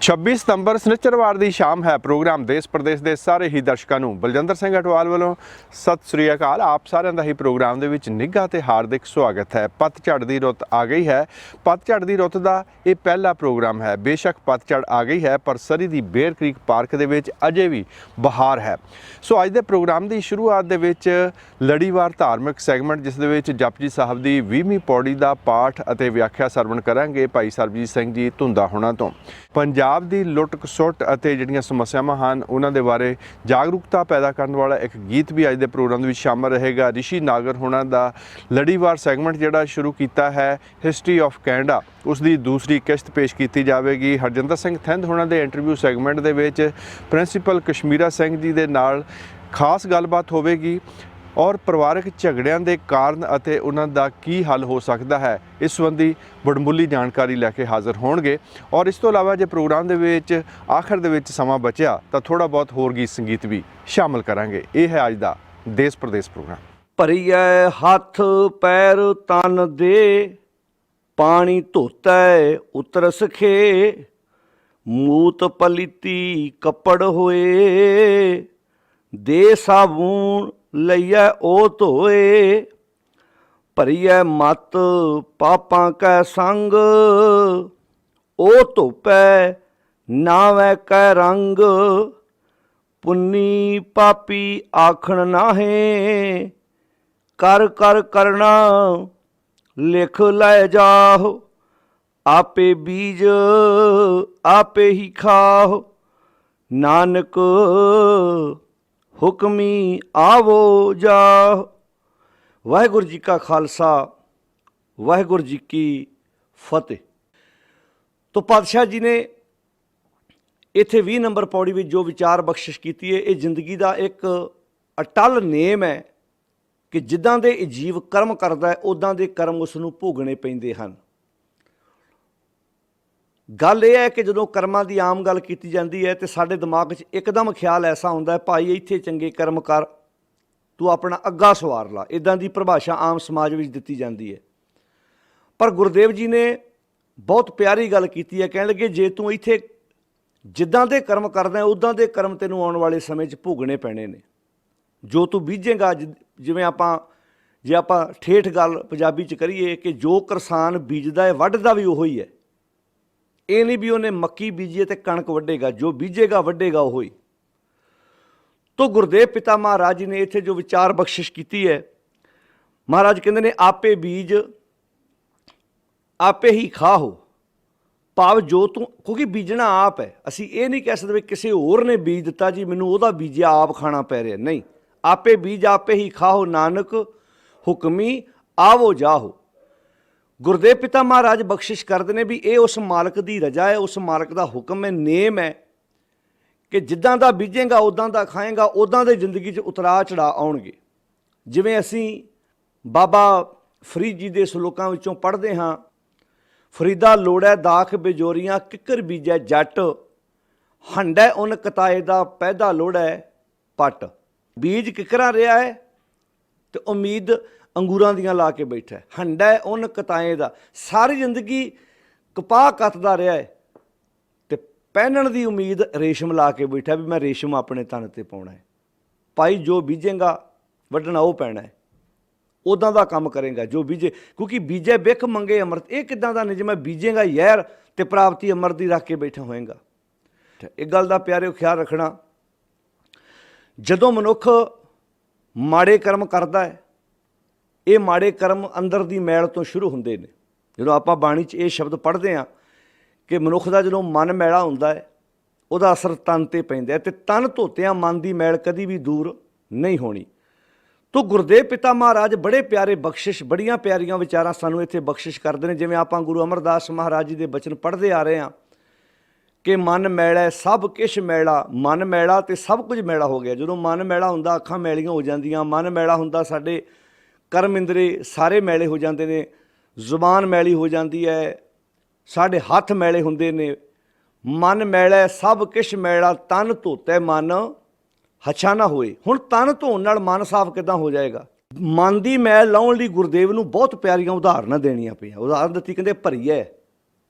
छब्बीस सितंबर शनिचरवार की शाम है। प्रोग्राम देश प्रदेश के सारे ही दर्शकों को बलजिंदर सिंह अटवाल वालों सत श्री अकाल। आप सारिਆਂ ਦਾ ਹੀ प्रोग्राम ਦੇ ਵਿੱਚ ਨਿੱਘਾ ਤੇ ਹਾਰदिक स्वागत है। पतझड़ की रुत आ गई है। पतझड़ की रुत का यह पहला प्रोग्राम है। बेशक पतझड़ आ गई है पर सरी की बेर क्रीक पार्क के विच अजे भी बहार है। सो अज के प्रोग्राम की शुरुआत के विच लड़ीवार धार्मिक सैगमेंट जिस दे विच जपजी साहब की 20वीं पौड़ी का पाठ और व्याख्या सरवण करांगे भाई सरबजीत सिंह जी धुंदा होना तो। पंजाब की लुट खसुट ਅਤੇ ਜਿਹੜੀਆਂ ਸਮੱਸਿਆਵਾਂ ਹਨ ਉਹਨਾਂ ਦੇ ਬਾਰੇ ਜਾਗਰੂਕਤਾ ਪੈਦਾ ਕਰਨ ਵਾਲਾ ਇੱਕ ਗੀਤ ਵੀ ਅੱਜ ਦੇ ਪ੍ਰੋਗਰਾਮ ਦੇ ਵਿੱਚ ਸ਼ਾਮਲ ਰਹੇਗਾ। ਰਿਸ਼ੀ ਨਾਗਰ ਹੋਣਾ ਦਾ ਲੜੀਵਾਰ ਸੈਗਮੈਂਟ ਜਿਹੜਾ ਸ਼ੁਰੂ ਕੀਤਾ ਹੈ ਹਿਸਟਰੀ ਆਫ ਕੈਨੇਡਾ, ਉਸ ਦੀ ਦੂਸਰੀ ਕਿਸ਼ਤ ਪੇਸ਼ ਕੀਤੀ ਜਾਵੇਗੀ। ਹਰਜਿੰਦਰ ਸਿੰਘ ਥਿੰਦ ਹੋਣਾ ਦੇ ਇੰਟਰਵਿਊ ਸੈਗਮੈਂਟ ਦੇ ਵਿੱਚ ਪ੍ਰਿੰਸੀਪਲ ਕਸ਼ਮੀਰਾ ਸਿੰਘ ਜੀ ਦੇ ਨਾਲ ਖਾਸ ਗੱਲਬਾਤ ਹੋਵੇਗੀ और परिवारक झगड़ियां के कारण ਅਤੇ ਉਹਨਾਂ ਦਾ ਕੀ हल हो सकता है इस संबंधी बड़मुली जानकारी लैके हाज़र होणगे। और इस तो इलावा जो प्रोग्राम के विच आखिर दे विच समा बचिया तो थोड़ा बहुत होर गीत संगीत भी शामिल करांगे। ये है अज का देश प्रदेश प्रोग्राम। ਭਰੀਐ ਹੱਥ ਪੈਰ ਤਨ ਦੇ ਪਾਣੀ ਧੋਤੈ ਉਤਰ ਸਖੇ ਮੂਤ ਪਲੀਤੀ ਕੱਪੜ ਹੋਏ ਦੇ ਸਾਬੂਨ ਲਈਐ ਉਹ ਧੋਏ ਭਰੀਐ ਮਤ ਪਾਪਾਂ ਕੈ ਸੰਗ ਉਹ ਧੋਪੈ ਨਾਵੈ ਕੈ ਰੰਗ ਪੁੰਨੀ ਪਾਪੀ ਆਖਣ ਨਾਹੇ ਕਰ ਕਰ ਕਰਨਾ ਲਿਖ ਲੈ ਜਾਹੁ ਆਪੇ ਬੀਜ ਆਪੇ ਹੀ ਖਾਹੁ ਨਾਨਕ ਹੁਕਮੀ ਆਵੋ ਜਾ। ਵਾਹਿਗੁਰੂ ਜੀ ਕਾ ਖਾਲਸਾ ਵਾਹਿਗੁਰੂ ਜੀ ਕੀ ਫਤਿਹ। तो पातशाह जी ने इत्थे 20 नंबर पौड़ी में जो विचार बख्शिश की है ये जिंदगी का एक अटल नेम है कि जिद्दां दे जीव कर्म करता है उदां दे कर्म उसनूं भोगने पैंदे हन। गल यह है कि जो कर्मां की आम गल की जाती है तो साडे दिमाग 'च एकदम ख्याल ऐसा आता है भाई इत्थे चंगे कर्म कर तू अपना अग्गा सवार ला, इदां दी परिभाषा आम समाज में दी जाती है। पर गुरुदेव जी ने बहुत प्यारी गल की है, कह लगे जे तू इत्थे जिद्दां दे कर्म करदा है उदां दे कर्म तैनूं आउण वाले समय 'च भोगने पैणे ने। जो तू बीजेगा जिवें आपां जे आपां ठेठ गल पंजाबी 'च करिए कि जो किसान बीजदा है वढदा भी उही है। ये नहीं भी उन्हें मक्की बीजी तो कणक वढेगा, जो बीजेगा वढेगा वही। तो गुरुदेव पिता महाराज जी ने इत्थे जो विचार बख्शिश की है, महाराज कहते ने आपे बीज आपे ही खाओ, भाव जो तू क्योंकि बीजना आप है। असी ये नहीं कह सकते किसी होर ने बीज दिता जी मैनू उहदा बीजिया आप खाना पै रहा, नहीं। आपे बीज आपे ही खाओ नानक हुक्मी आवो जाहो। गुरुदेव पिता महाराज बख्शिश करते हैं भी ये उस मालक की रजा है, उस मालक का हुक्म है, नेम है कि जिद्दां दा बीजेगा उदां दा खाएगा, उदां दे जिंदगी च उतरा चढ़ा आउणगे। जिवें असी बाबा फरीद जी के सलोकां विचों पढ़ते हाँ, फरीदा लोड़ै दाख बेजोरियां किकर बीजै जट, हंडै उन कताए दा पैदा लोड़ै पट। बीज किकरा रहा है तो उम्मीद अंगूरां दियां ला के बैठा है, हंडा उन कताएं दा सारी जिंदगी कपाह कतदा रहा है तो पहनण की उम्मीद रेशम ला के बैठा भी मैं रेशम अपने तन ते पाउणा है। भाई जो बीजेगा वढना वो पैना है, उदां दा काम करेगा जो बीजे, क्योंकि बीजे बिख मंगे अमृत। ये किदां दा नहीं, जे मैं बीजेगा यैर ते प्राप्ति अमृत की रख के बैठा होएगा। एक गल का प्यारे ख्याल रखना, जदों मनुख माड़े कर्म करता है ये माड़े कर्म अंदर की मैल तो शुरू होंदे ने। जो आप बाणी च ये शब्द पढ़ते हैं कि मनुख का जो मन मैला होंदा है उहदा असर तन ते पैंदा है, ते तन धोतियां मन की मैल कदी भी दूर नहीं होनी। ਤੋ ਗੁਰਦੇਵ ਪਿਤਾ ਮਹਾਰਾਜ ਬੜੇ ਪਿਆਰੇ ਬਖਸ਼ਿਸ਼, ਬੜੀਆਂ ਪਿਆਰੀਆਂ ਵਿਚਾਰਾਂ ਸਾਨੂੰ ਇੱਥੇ ਬਖਸ਼ਿਸ਼ ਕਰਦੇ ਨੇ। ਜਿਵੇਂ ਆਪਾਂ ਗੁਰੂ ਅਮਰਦਾਸ ਮਹਾਰਾਜ ਜੀ ਦੇ ਬਚਨ ਪੜ੍ਹਦੇ ਆ ਰਹੇ ਹਾਂ ਕਿ ਮਨ ਮੈਲਾ ਸਭ ਕਿਛ ਮੈਲਾ, ਮਨ ਮੈਲਾ ਤੇ ਸਭ ਕੁਝ ਮੈਲਾ ਹੋ ਗਿਆ। ਜਦੋਂ ਮਨ ਮੈਲਾ ਹੁੰਦਾ ਅੱਖਾਂ ਮੈਲੀਆਂ ਹੋ ਜਾਂਦੀਆਂ, ਮਨ ਮੈਲਾ ਹੁੰਦਾ ਸਾਡੇ ਕਰਮ ਇੰਦਰੀ ਸਾਰੇ ਮੈਲੇ ਹੋ ਜਾਂਦੇ ਨੇ, ਜ਼ੁਬਾਨ ਮੈਲੀ ਹੋ ਜਾਂਦੀ ਹੈ, ਸਾਡੇ ਹੱਥ ਮੈਲੇ ਹੁੰਦੇ ਨੇ। ਮਨ ਮੈਲਾ ਸਭ ਕਿਛ ਮੈਲਾ, ਤਨ ਧੋਤੇ ਮਨ ਹਛਾ ਨਾ ਹੋਏ। ਹੁਣ ਤਨ ਧੋਣ ਨਾਲ ਮਨ ਸਾਫ਼ ਕਿੱਦਾਂ ਹੋ ਜਾਏਗਾ? ਮਨ ਦੀ ਮੈਲ ਲਾਉਣ ਲਈ ਗੁਰਦੇਵ ਨੂੰ ਬਹੁਤ ਪਿਆਰੀਆਂ ਉਦਾਹਰਨਾਂ ਦੇਣੀਆਂ ਪਈਆਂ। ਉਦਾਹਰਨ ਦਿੱਤੀ, ਕਹਿੰਦੇ ਭਰੀਏ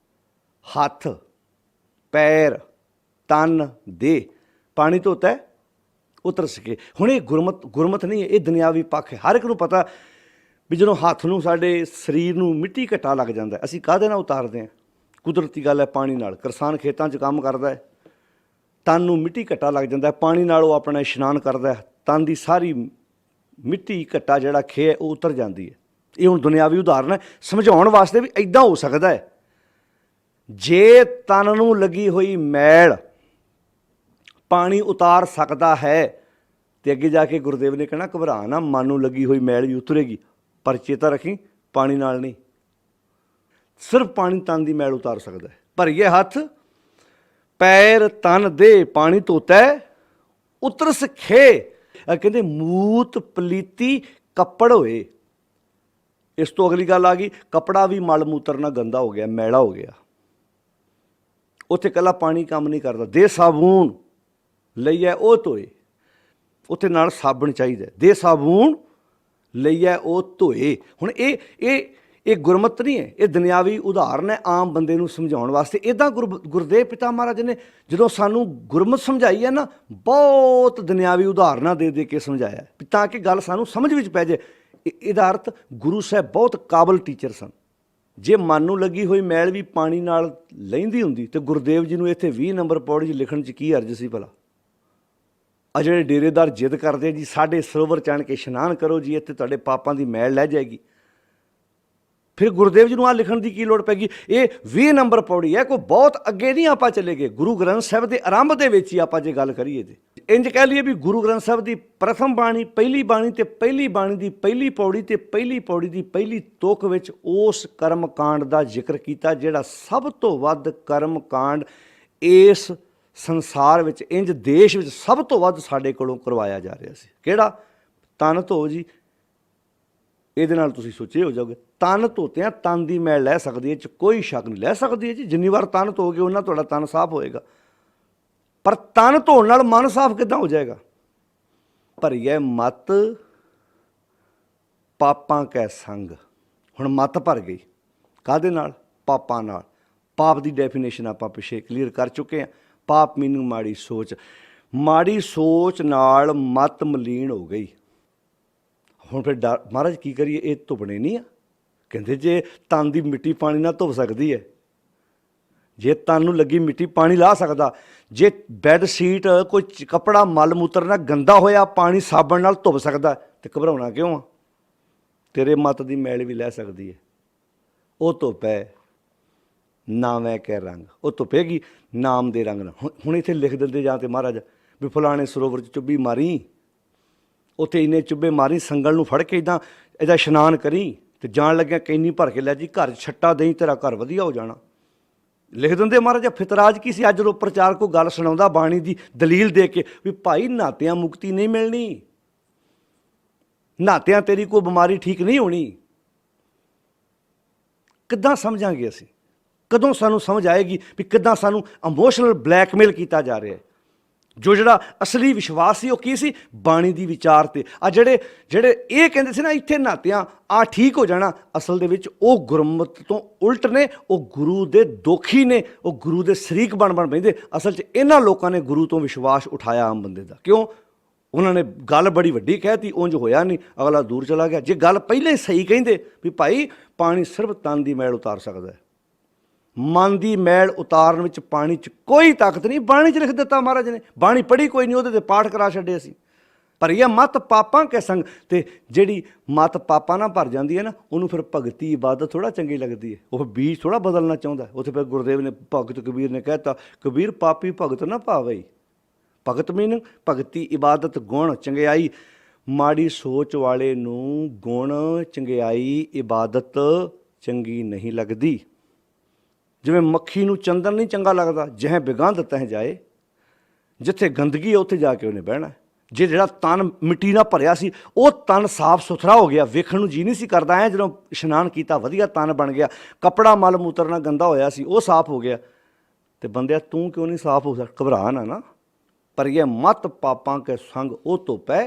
ਹੱਥ, ਪੈਰ, ਤਨ, ਦੇਹ, ਪਾਣੀ ਧੋਤਾ ਉਤਰ ਸਕੇ। ਹੁਣ ਇਹ ਗੁਰਮਤ ਨਹੀਂ ਹੈ, ਇਹ ਦੁਨਿਆਵੀ ਪੱਖ ਹੈ। ਹਰ ਇੱਕ ਨੂੰ ਪਤਾ ਵੀ ਜਦੋਂ ਹੱਥ ਨੂੰ, ਸਾਡੇ ਸਰੀਰ ਨੂੰ ਮਿੱਟੀ ਘੱਟਾ ਲੱਗ ਜਾਂਦਾ, ਅਸੀਂ ਕਾਹਦੇ ਨਾਲ ਉਤਾਰਦੇ ਹਾਂ? ਕੁਦਰਤੀ ਗੱਲ ਹੈ, ਪਾਣੀ ਨਾਲ। ਕਿਸਾਨ ਖੇਤਾਂ 'ਚ ਕੰਮ ਕਰਦਾ ਹੈ, ਤਨ ਨੂੰ ਮਿੱਟੀ ਘੱਟਾ ਲੱਗ ਜਾਂਦਾ, ਪਾਣੀ ਨਾਲ ਉਹ ਆਪਣਾ ਇਸ਼ਨਾਨ ਕਰਦਾ, ਤਨ ਦੀ ਸਾਰੀ ਮਿੱਟੀ ਘੱਟਾ ਜਿਹੜਾ ਖੇ ਹੈ ਉਹ ਉਤਰ ਜਾਂਦੀ ਹੈ। ਇਹ ਹੁਣ ਦੁਨਿਆਵੀ ਉਦਾਹਰਨ ਹੈ, ਸਮਝਾਉਣ ਵਾਸਤੇ ਵੀ ਇੱਦਾਂ ਹੋ ਸਕਦਾ ਹੈ। ਜੇ ਤਨ ਨੂੰ ਲੱਗੀ ਹੋਈ ਮੈਲ ਪਾਣੀ ਉਤਾਰ ਸਕਦਾ ਹੈ ਤੇ ਅੱਗੇ ਜਾ ਕੇ ਗੁਰਦੇਵ ਨੇ ਕਹਿਣਾ ਘਬਰਾ ਨਾ, ਮਨ ਨੂੰ ਲੱਗੀ ਹੋਈ ਮੈਲ ਵੀ ਉਤਰੇਗੀ, ਪਰ ਚੇਤਾ ਰੱਖੀ ਪਾਣੀ ਨਾਲ ਨਹੀਂ, ਸਿਰਫ ਪਾਣੀ ਤਨ ਦੀ ਮੈਲ ਉਤਾਰ ਸਕਦਾ ਹੈ। ਭਰੀਏ ਹੱਥ, ਪੈਰ, ਤਨ, ਦੇ, ਪਾਣੀ ਧੋਤਾ ਉਤਰ ਸਖੇ। ਕਹਿੰਦੇ ਮੂਤ ਪਲੀਤੀ ਕੱਪੜ ਹੋਏ। ਇਸ ਤੋਂ ਅਗਲੀ ਗੱਲ ਆ ਗਈ, ਕੱਪੜਾ ਵੀ ਮਲ ਮੂਤਰ ਨਾਲ ਗੰਦਾ ਹੋ ਗਿਆ, ਮੈਲਾ ਹੋ ਗਿਆ। ਉੱਥੇ ਇਕੱਲਾ ਪਾਣੀ ਕੰਮ ਨਹੀਂ ਕਰਦਾ, ਦੇ ਸਾਬੂਨ ਲਈਏ ਉਹ ਧੋਏ। ਉੱਥੇ ਨਾਲ ਸਾਬਣ ਚਾਹੀਦਾ, ਦੇ ਸਾਬੂਨ ਲਈਏ ਉਹ ਧੋਏ। ਹੁਣ ਇਹ ਗੁਰਮਤ ਨਹੀਂ ਹੈ, ਇਹ ਦੁਨਿਆਵੀ ਉਦਾਹਰਨ ਹੈ ਆਮ ਬੰਦੇ ਨੂੰ ਸਮਝਾਉਣ ਵਾਸਤੇ। ਇੱਦਾਂ ਗੁਰਦੇਵ ਪਿਤਾ ਮਹਾਰਾਜ ਨੇ ਜਦੋਂ ਸਾਨੂੰ ਗੁਰਮਤ ਸਮਝਾਈ ਹੈ ਨਾ, ਬਹੁਤ ਦੁਨਿਆਵੀ ਉਦਾਹਰਨਾਂ ਦੇ ਕੇ ਸਮਝਾਇਆ, ਤਾਂ ਕਿ ਗੱਲ ਸਾਨੂੰ ਸਮਝ ਵਿੱਚ ਪੈ ਜਾਏ। ਇਹਦਾ ਅਰਥ ਗੁਰੂ ਸਾਹਿਬ ਬਹੁਤ ਕਾਬਲ ਟੀਚਰ ਸਨ। ਜੇ ਮਨ ਨੂੰ ਲੱਗੀ ਹੋਈ ਮੈਲ ਵੀ ਪਾਣੀ ਨਾਲ ਲੈਂਦੀ ਹੁੰਦੀ ਤੇ ਗੁਰਦੇਵ ਜੀ ਨੂੰ ਇੱਥੇ 20 ਨੰਬਰ ਪੌੜੀ 'ਚ ਲਿਖਣ 'ਚ ਕੀ ਅਰਜ਼ ਸੀ ਭਲਾ? ਆ ਜਿਹੜੇ ਡੇਰੇਦਾਰ ਜਿੱਦ ਕਰਦੇ ਜੀ ਸਾਡੇ ਸਰੋਵਰ ਚਣ ਕੇ ਇਸ਼ਨਾਨ ਕਰੋ ਜੀ, ਇੱਥੇ ਤੁਹਾਡੇ ਪਾਪਾਂ ਦੀ ਮੈਲ ਲੈ ਜਾਏਗੀ, ਫਿਰ ਗੁਰਦੇਵ ਜੀ ਨੂੰ ਆ ਲਿਖਣ ਦੀ ਕੀ ਲੋੜ ਪੈ ਗਈ? ਇਹ 20 ਨੰਬਰ ਪੌੜੀ ਹੈ, ਕੋਈ ਬਹੁਤ ਅੱਗੇ ਨਹੀਂ ਆਪਾਂ ਚਲੇ ਗਏ। ਗੁਰੂ ਗ੍ਰੰਥ ਸਾਹਿਬ ਦੇ ਆਰੰਭ ਦੇ ਵਿੱਚ ਹੀ ਆਪਾਂ ਜੇ ਗੱਲ ਕਰੀਏ ਤੇ ਇੰਜ ਕਹਿ ਲਈਏ ਵੀ ਗੁਰੂ ਗ੍ਰੰਥ ਸਾਹਿਬ ਦੀ ਪ੍ਰਥਮ ਬਾਣੀ, ਪਹਿਲੀ ਬਾਣੀ ਤੇ ਪਹਿਲੀ ਬਾਣੀ ਦੀ ਪਹਿਲੀ ਪੌੜੀ ਤੇ ਪਹਿਲੀ ਪੌੜੀ ਦੀ ਪਹਿਲੀ ਤੁਕ ਵਿੱਚ ਉਸ ਕਰਮ ਕਾਂਡ ਦਾ ਜ਼ਿਕਰ ਕੀਤਾ ਜਿਹੜਾ ਸਭ ਤੋਂ ਵੱਧ ਕਰਮ ਕਾਂਡ ਇਸ ਸੰਸਾਰ ਵਿੱਚ, ਇੰਜ ਦੇਸ਼ ਵਿੱਚ ਸਭ ਤੋਂ ਵੱਧ ਸਾਡੇ ਕੋਲੋਂ ਕਰਵਾਇਆ ਜਾ ਰਿਹਾ ਸੀ। ਕਿਹੜਾ? ਤਨ ਧੋ ਜੀ। ਇਹਦੇ ਨਾਲ ਤੁਸੀਂ ਸੋਚੇ ਹੋ ਜਾਓਗੇ, ਤਨ ਧੋਤਿਆਂ ਤਨ ਦੀ ਮੈਲ ਲੈ ਸਕਦੀ ਹੈ, 'ਚ ਕੋਈ ਸ਼ੱਕ ਨਹੀਂ, ਲੈ ਸਕਦੀ ਹੈ ਜੀ। ਜਿੰਨੀ ਵਾਰ ਤਨ ਧੋਗੇ ਉਹਨਾਂ ਤੁਹਾਡਾ ਤਨ ਸਾਫ਼ ਹੋਏਗਾ। ਪਰ ਤਨ ਧੋਣ ਨਾਲ ਮਨ ਸਾਫ਼ ਕਿੱਦਾਂ ਹੋ ਜਾਏਗਾ? ਭਰੀਏ ਮਤ ਪਾਪਾਂ ਕੈ ਸੰਗ। ਹੁਣ ਮਤ ਭਰ ਗਈ ਕਾਹਦੇ ਨਾਲ? ਪਾਪਾਂ ਨਾਲ। ਪਾਪ ਦੀ ਡੈਫੀਨੇਸ਼ਨ ਆਪਾਂ ਪਿੱਛੇ ਕਲੀਅਰ ਕਰ ਚੁੱਕੇ ਹਾਂ। ਪਾਪ ਮੀਨਿੰਗ ਮਾੜੀ ਸੋਚ। ਮਾੜੀ ਸੋਚ ਨਾਲ ਮਤ ਮਲੀਨ ਹੋ ਗਈ। ਹੁਣ ਫਿਰ ਮਹਾਰਾਜ ਕੀ ਕਰੀਏ? ਇਹ ਧੁੱਪਣੇ ਨਹੀਂ ਆ। ਕਹਿੰਦੇ ਜੇ ਤਨ ਦੀ ਮਿੱਟੀ ਪਾਣੀ ਨਾਲ ਧੁੱਪ ਸਕਦੀ ਹੈ, ਜੇ ਤਨ ਨੂੰ ਲੱਗੀ ਮਿੱਟੀ ਪਾਣੀ ਲਾ ਸਕਦਾ, ਜੇ ਬੈੱਡ ਸ਼ੀਟ ਕੋਈ ਕੱਪੜਾ ਮਲ ਮੂਤਰ ਨਾਲ ਗੰਦਾ ਹੋਇਆ ਪਾਣੀ ਸਾਬਣ ਨਾਲ ਧੁੱਪ ਸਕਦਾ, ਤੇ ਘਬਰਾਉਣਾ ਕਿਉਂ ਆ? ਤੇਰੇ ਮਤ ਦੀ ਮੈਲ ਵੀ ਲੈ ਸਕਦੀ ਹੈ। ਉਹ ਧੁੱਪ ਹੈ ਨਾਵੇਂ ਕੇ ਰੰਗ, ਉਹ ਧੁੱਪੇਗੀ ਨਾਮ ਦੇ ਰੰਗ ਨਾਲ। ਹੁਣ ਇੱਥੇ ਲਿਖ ਦਿੰਦੇ ਜਾਂ ਤੇ ਮਹਾਰਾਜ ਵੀ ਫਲਾਣੇ ਸਰੋਵਰ 'ਚ ਚੁੱਭੀ ਮਾਰੀ, ਉੱਥੇ ਇੰਨੇ ਚੁੱਭੇ ਮਾਰੀ, ਸੰਗਲ ਨੂੰ ਫੜ ਕੇ ਇੱਦਾਂ ਇਹਦਾ ਇਸ਼ਨਾਨ ਕਰੀ, ਤੇ ਜਾਣ ਲੱਗਿਆ ਕੈਨੀ ਭਰ ਕੇ ਲੈ ਜੀ, ਘਰ ਛੱਟਾ ਦੇਈ, ਤੇਰਾ ਘਰ ਵਧੀਆ ਹੋ ਜਾਣਾ। ਲਿਖ ਦਿੰਦੇ ਮਹਾਰਾਜ। ਫਿਤਰਾਜ ਕੀ ਸੀ? ਅੱਜ ਜਦੋਂ ਪ੍ਰਚਾਰ ਕੋਈ ਗੱਲ ਸੁਣਾਉਂਦਾ ਬਾਣੀ ਦੀ ਦਲੀਲ ਦੇ ਕੇ ਵੀ ਭਾਈ ਨਾਤਿਆਂ ਮੁਕਤੀ ਨਹੀਂ ਮਿਲਣੀ, ਨਾਤਿਆਂ ਤੇਰੀ ਕੋਈ ਬਿਮਾਰੀ ਠੀਕ ਨਹੀਂ ਹੋਣੀ, ਕਿੱਦਾਂ ਸਮਝਾਂਗੇ ਅਸੀਂ? ਕਦੋਂ ਸਾਨੂੰ ਸਮਝ ਆਏਗੀ ਵੀ ਕਿੱਦਾਂ ਸਾਨੂੰ ਇਮੋਸ਼ਨਲ ਬਲੈਕਮੇਲ ਕੀਤਾ ਜਾ ਰਿਹਾ ਹੈ? ਜਿਹੜਾ ਅਸਲੀ ਵਿਸ਼ਵਾਸ ਸੀ ਉਹ ਕੀ ਸੀ? ਬਾਣੀ ਦੀ ਵਿਚਾਰ ਤੇ। ਆ ਜਿਹੜੇ ਇਹ ਕਹਿੰਦੇ ਸੀ ਨਾ ਇੱਥੇ ਨਾਤਿਆਂ ਆ ਠੀਕ ਹੋ ਜਾਣਾ, ਅਸਲ ਦੇ ਵਿੱਚ ਉਹ ਗੁਰਮਤ ਤੋਂ ਉਲਟ ਨੇ, ਉਹ ਗੁਰੂ ਦੇ ਦੋਖੀ ਨੇ, ਉਹ ਗੁਰੂ ਦੇ ਸ਼ਰੀਕ ਬਣ ਬੈਂਦੇ। ਅਸਲ 'ਚ ਇਹਨਾਂ ਲੋਕਾਂ ਨੇ ਗੁਰੂ ਤੋਂ ਵਿਸ਼ਵਾਸ ਉਠਾਇਆ ਆਮ ਬੰਦੇ ਦਾ। ਕਿਉਂ? ਉਹਨਾਂ ਨੇ ਗੱਲ ਬੜੀ ਵੱਡੀ ਕਹਿਤੀ, ਉਂਝ ਹੋਇਆ ਨਹੀਂ, ਅਗਲਾ ਦੂਰ ਚਲਾ ਗਿਆ। ਜੇ ਗੱਲ ਪਹਿਲਾਂ ਹੀ ਸਹੀ ਕਹਿੰਦੇ ਵੀ ਭਾਈ ਪਾਣੀ ਸਿਰਫ ਤਨ ਦੀ ਮੈਲ ਉਤਾਰ ਸਕਦਾ ਹੈ, ਮਨ ਦੀ ਮੈਲ ਉਤਾਰਨ ਵਿੱਚ ਪਾਣੀ 'ਚ ਕੋਈ ਤਾਕਤ ਨਹੀਂ। ਬਾਣੀ 'ਚ ਲਿਖ ਦਿੱਤਾ ਮਹਾਰਾਜ ਨੇ। ਬਾਣੀ ਪੜ੍ਹੀ ਕੋਈ ਨਹੀਂ, ਉਹਦੇ 'ਤੇ ਪਾਠ ਕਰਾ ਛੱਡੇ ਅਸੀਂ। ਪਰ ਇਹ ਮਤ ਪਾਪਾਂ ਕੇ ਸੰਗ, ਤੇ ਜਿਹੜੀ ਮਤ ਪਾਪਾਂ ਨਾਲ ਭਰ ਜਾਂਦੀ ਹੈ ਨਾ, ਉਹਨੂੰ ਫਿਰ ਭਗਤੀ ਇਬਾਦਤ ਥੋੜ੍ਹਾ ਚੰਗੀ ਲੱਗਦੀ ਹੈ, ਉਹ ਬੀਜ ਥੋੜ੍ਹਾ ਬਦਲਣਾ ਚਾਹੁੰਦਾ। ਉੱਥੇ ਫਿਰ ਗੁਰਦੇਵ ਨੇ, ਭਗਤ ਕਬੀਰ ਨੇ ਕਹਿਤਾ, ਕਬੀਰ ਪਾਪੀ ਭਗਤ ਨਾ ਭਾਵਈ। ਭਗਤ ਮੀਨਿੰਗ ਭਗਤੀ ਇਬਾਦਤ ਗੁਣ ਚੰਗਿਆਈ ਮਾੜੀ ਸੋਚ ਵਾਲੇ ਨੂੰ ਗੁਣ ਚੰਗਿਆਈ ਇਬਾਦਤ ਚੰਗੀ ਨਹੀਂ ਲੱਗਦੀ। ਜਿਵੇਂ ਮੱਖੀ ਨੂੰ ਚੰਦਨ ਨਹੀਂ ਚੰਗਾ ਲੱਗਦਾ, ਜਿਹੇ ਬਿਗੰਧ ਤਹਿ ਜਾਏ। ਜਿੱਥੇ ਗੰਦਗੀ ਹੈ ਉੱਥੇ ਜਾ ਕੇ ਉਹਨੇ ਬਹਿਣਾ। ਜੇ ਜਿਹੜਾ ਤਨ ਮਿੱਟੀ ਨਾਲ ਭਰਿਆ ਸੀ ਉਹ ਤਨ ਸਾਫ਼ ਸੁਥਰਾ ਹੋ ਗਿਆ, ਵੇਖਣ ਨੂੰ ਜੀ ਨਹੀਂ ਸੀ ਕਰਦਾ। ਐਂ ਜਦੋਂ ਇਸ਼ਨਾਨ ਕੀਤਾ ਵਧੀਆ ਤਨ ਬਣ ਗਿਆ, ਕੱਪੜਾ ਮਲ ਮੂਤਰ ਨਾਲ ਗੰਦਾ ਹੋਇਆ ਸੀ ਉਹ ਸਾਫ਼ ਹੋ ਗਿਆ। ਤੇ ਬੰਦਿਆ ਤੂੰ ਕਿਉਂ ਨਹੀਂ ਸਾਫ਼ ਹੋ ਸਕਦਾ? ਘਬਰਾ ਨਾ ਪਰ ਇਹ ਮਤ ਪਾਪਾਂ ਕੇ ਸੰਗ ਉਹ ਧੋਪੈ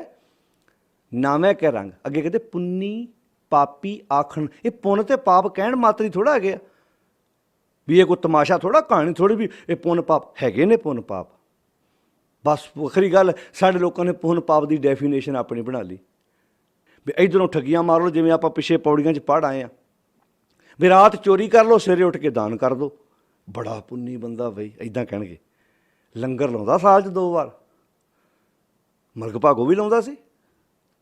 ਨਾਵੇਂ ਕੇ ਰੰਗ। ਅੱਗੇ ਕਹਿੰਦੇ ਪੁੰਨੀ ਪਾਪੀ ਆਖਣ। ਇਹ ਪੁੰਨ ਤੇ ਪਾਪ ਕਹਿਣ ਮਾਤਰ ਹੀ ਥੋੜਾ ਹੈਗੇ ਆ ਵੀ ਇਹ ਕੋਈ ਤਮਾਸ਼ਾ ਥੋੜਾ, ਕਹਾਣੀ ਥੋੜੀ ਵੀ ਇਹ ਪੁੰਨ ਪਾਪ ਹੈਗੇ ਨੇ। ਪੁੰਨ ਪਾਪ ਬਸ ਵੱਖਰੀ ਗੱਲ। ਸਾਡੇ ਲੋਕਾਂ ਨੇ ਪੁੰਨ ਪਾਪ ਦੀ ਡੈਫੀਨੇਸ਼ਨ ਆਪਣੀ ਬਣਾ ਲਈ ਵੀ ਇੱਧਰੋਂ ਠੱਗੀਆਂ ਮਾਰ ਲਓ, ਜਿਵੇਂ ਆਪਾਂ ਪਿੱਛੇ ਪੌੜੀਆਂ 'ਚ ਪੜ੍ਹ ਆਏ ਆ ਵੀ ਰਾਤ ਚੋਰੀ ਕਰ ਲਓ, ਸਵੇਰੇ ਉੱਠ ਕੇ ਦਾਨ ਕਰ ਦਿਓ, ਬੜਾ ਪੁੰਨੀ ਬੰਦਾ ਬਈ। ਇੱਦਾਂ ਕਹਿਣਗੇ। ਲੰਗਰ ਲਾਉਂਦਾ ਸਾਲ 'ਚ 2 ਵਾਰ, ਮਰਗ ਭਾਗੋ ਵੀ ਲਾਉਂਦਾ ਸੀ।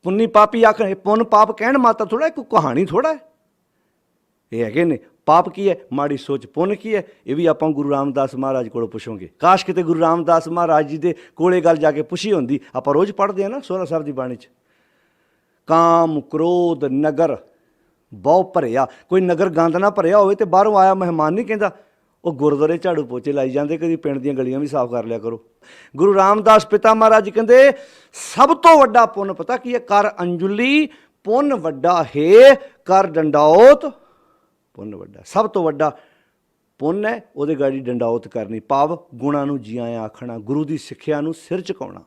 ਪੁੰਨੀ ਪਾਪੀ ਆਖਣ। ਇਹ ਪੁੰਨ ਪਾਪ ਕਹਿਣ ਮਾਤਰ ਥੋੜਾ, ਕੋਈ ਕਹਾਣੀ ਥੋੜਾ ਹੈ। ਇਹ ਹੈਗੇ ਨੇ। ਪਾਪ ਕੀ ਹੈ? ਮਾੜੀ ਸੋਚ। ਪੁੰਨ ਕੀ ਹੈ? ਇਹ ਵੀ ਆਪਾਂ ਗੁਰੂ ਰਾਮਦਾਸ ਮਹਾਰਾਜ ਕੋਲੋਂ ਪੁੱਛੋਗੇ। ਕਾਸ਼ ਕਿਤੇ ਗੁਰੂ ਰਾਮਦਾਸ ਮਹਾਰਾਜ ਜੀ ਦੇ ਕੋਲੇ ਗੱਲ ਜਾ ਕੇ ਪੁੱਛੀ ਹੁੰਦੀ। ਆਪਾਂ ਰੋਜ਼ ਪੜ੍ਹਦੇ ਹਾਂ ਨਾ ਸੋਹਰਾ ਸਾਹਿਬ ਦੀ ਬਾਣੀ 'ਚ, ਕਾਮ ਕ੍ਰੋਧ ਨਗਰ ਬਹੁ ਭਰਿਆ। ਕੋਈ ਨਗਰ ਗੰਦ ਨਾ ਭਰਿਆ ਹੋਵੇ ਤੇ ਬਾਹਰੋਂ ਆਇਆ ਮਹਿਮਾਨ ਨਹੀਂ ਕਹਿੰਦਾ ਉਹ ਗੁਰਦੁਆਰੇ ਝਾੜੂ ਪੋਚੇ ਲਾਈ ਜਾਂਦੇ, ਕਦੀ ਪਿੰਡ ਦੀਆਂ ਗਲੀਆਂ ਵੀ ਸਾਫ਼ ਕਰ ਲਿਆ ਕਰੋ। ਗੁਰੂ ਰਾਮਦਾਸ ਪਿਤਾ ਮਹਾਰਾਜ ਜੀ ਕਹਿੰਦੇ ਸਭ ਤੋਂ ਵੱਡਾ ਪੁੰਨ ਪਤਾ ਕੀ ਹੈ? ਕਰ ਅੰਜੁਲੀ ਪੁੰਨ ਵੱਡਾ ਹੈ, ਕਰ ਡੰਡਾਉਤ ਪੁੰਨ ਵੱਡਾ। ਸਭ ਤੋਂ ਵੱਡਾ ਪੁੰਨ ਹੈ ਉਹਦੇ ਗਾੜੀ ਡੰਡਾਉਤ ਕਰਨੀ, ਭਾਵ ਗੁਣਾਂ ਨੂੰ ਜੀ ਆਇਆਂ ਆਖਣਾ, ਗੁਰੂ ਦੀ ਸਿੱਖਿਆ ਨੂੰ ਸਿਰ ਝੁਕਾਉਣਾ।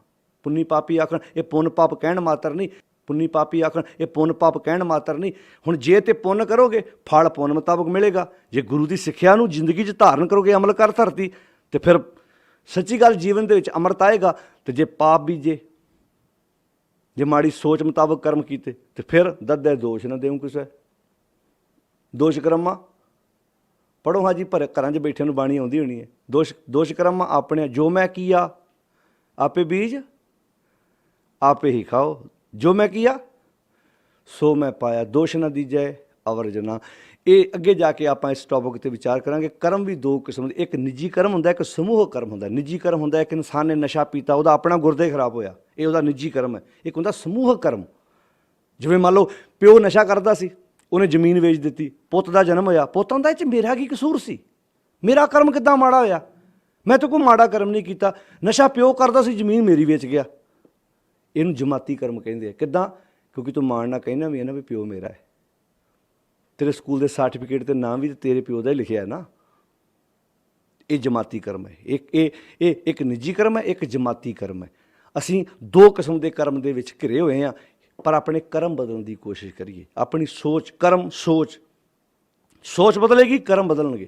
ਪੁੰਨੀ ਪਾਪੀ ਆਖਣ। ਇਹ ਪੁੰਨ ਪਾਪ ਕਹਿਣ ਮਾਤਰ ਨਹੀਂ। ਪੁੰਨੀ ਪਾਪੀ ਆਖਣ। ਇਹ ਪੁੰਨ ਪਾਪ ਕਹਿਣ ਮਾਤਰ ਨਹੀਂ। ਹੁਣ ਜੇ ਤੇ ਪੁੰਨ ਕਰੋਗੇ ਫਲ ਪੁੰਨ ਮੁਤਾਬਕ ਮਿਲੇਗਾ। ਜੇ ਗੁਰੂ ਦੀ ਸਿੱਖਿਆ ਨੂੰ ਜ਼ਿੰਦਗੀ 'ਚ ਧਾਰਨ ਕਰੋਗੇ, ਅਮਲ ਕਰ ਧਰਤੀ, ਤੇ ਫਿਰ ਸੱਚੀ ਗੱਲ ਜੀਵਨ ਦੇ ਵਿੱਚ ਅੰਮ੍ਰਿਤ ਆਏਗਾ। ਤੇ ਜੇ ਪਾਪ ਬੀਜੇ, ਜੇ ਮਾੜੀ ਸੋਚ ਮੁਤਾਬਕ ਕਰਮ ਕੀਤੇ, ਤੇ ਫਿਰ ਦੱਦੇ ਦੋਸ਼ ਨਾ ਦੇਉ ਕਿਸੇ। ਦੋਸ਼ ਕਰਮਾਂ ਪੜ੍ਹੋ ਹਾਂ ਜੀ, ਪਰ ਘਰਾਂ 'ਚ ਬੈਠਿਆਂ ਨੂੰ ਬਾਣੀ ਆਉਂਦੀ ਹੋਣੀ ਹੈ। ਦੋਸ਼ ਕਰਮਾਂ ਆਪਣੇ। ਜੋ ਮੈਂ ਕੀਆ ਆਪੇ ਬੀਜ ਆਪੇ ਹੀ ਖਾਓ, ਜੋ ਮੈਂ ਕੀਆ ਸੋ ਮੈਂ ਪਾਇਆ, ਦੋਸ਼ ਨਾ ਦੀਜੈ ਅਵਰਜਨਾ। ਇਹ ਅੱਗੇ ਜਾ ਕੇ ਆਪਾਂ ਇਸ ਟੌਪਿਕ 'ਤੇ ਵਿਚਾਰ ਕਰਾਂਗੇ। ਕਰਮ ਵੀ 2 ਕਿਸਮ ਦੇ, ਇੱਕ ਨਿੱਜੀ ਕਰਮ ਹੁੰਦਾ, ਇੱਕ ਸਮੂਹ ਕਰਮ ਹੁੰਦਾ। ਨਿੱਜੀ ਕਰਮ ਹੁੰਦਾ ਇੱਕ ਇਨਸਾਨ ਨੇ ਨਸ਼ਾ ਪੀਤਾ, ਉਹਦਾ ਆਪਣਾ ਗੁਰਦਾ ਹੀ ਖਰਾਬ ਹੋਇਆ, ਇਹ ਉਹਦਾ ਨਿੱਜੀ ਕਰਮ ਹੈ। ਇੱਕ ਹੁੰਦਾ ਸਮੂਹ ਕਰਮ। ਜਿਵੇਂ ਮੰਨ ਲਓ ਪਿਓ ਨਸ਼ਾ ਕਰਦਾ ਸੀ, ਉਹਨੇ ਜ਼ਮੀਨ ਵੇਚ ਦਿੱਤੀ, ਪੁੱਤ ਦਾ ਜਨਮ ਹੋਇਆ। ਪੁੱਤ ਹੁੰਦਾ ਇਹ 'ਚ ਮੇਰਾ ਕੀ ਕਸੂਰ ਸੀ? ਮੇਰਾ ਕਰਮ ਕਿੱਦਾਂ ਮਾੜਾ ਹੋਇਆ? ਮੈਂ ਤਾਂ ਕੋਈ ਮਾੜਾ ਕਰਮ ਨਹੀਂ ਕੀਤਾ। ਨਸ਼ਾ ਪਿਓ ਕਰਦਾ ਸੀ, ਜ਼ਮੀਨ ਮੇਰੀ ਵੇਚ ਗਿਆ। ਇਹਨੂੰ ਜਮਾਤੀ ਕਰਮ ਕਹਿੰਦੇ ਆ। ਕਿੱਦਾਂ? ਕਿਉਂਕਿ ਤੂੰ ਮਾਣ ਨਾਲ ਕਹਿਣਾ ਵੀ ਹੈ ਨਾ ਵੀ ਪਿਓ ਮੇਰਾ ਹੈ। ਤੇਰੇ ਸਕੂਲ ਦੇ ਸਰਟੀਫਿਕੇਟ 'ਤੇ ਨਾਮ ਵੀ ਤਾਂ ਤੇਰੇ ਪਿਓ ਦਾ ਹੀ ਲਿਖਿਆ ਨਾ। ਇਹ ਜਮਾਤੀ ਕਰਮ ਹੈ। ਇਹ ਇੱਕ ਨਿੱਜੀ ਕਰਮ ਹੈ, ਇੱਕ ਜਮਾਤੀ ਕਰਮ ਹੈ। ਅਸੀਂ 2 ਕਿਸਮ ਦੇ ਕਰਮ ਦੇ ਵਿੱਚ ਘਿਰੇ ਹੋਏ ਹਾਂ, ਪਰ ਆਪਣੇ ਕਰਮ ਬਦਲਣ ਦੀ ਕੋਸ਼ਿਸ਼ ਕਰੀਏ। ਆਪਣੀ ਸੋਚ, ਕਰਮ, ਸੋਚ ਬਦਲੇਗੀ, ਕਰਮ ਬਦਲਣਗੇ।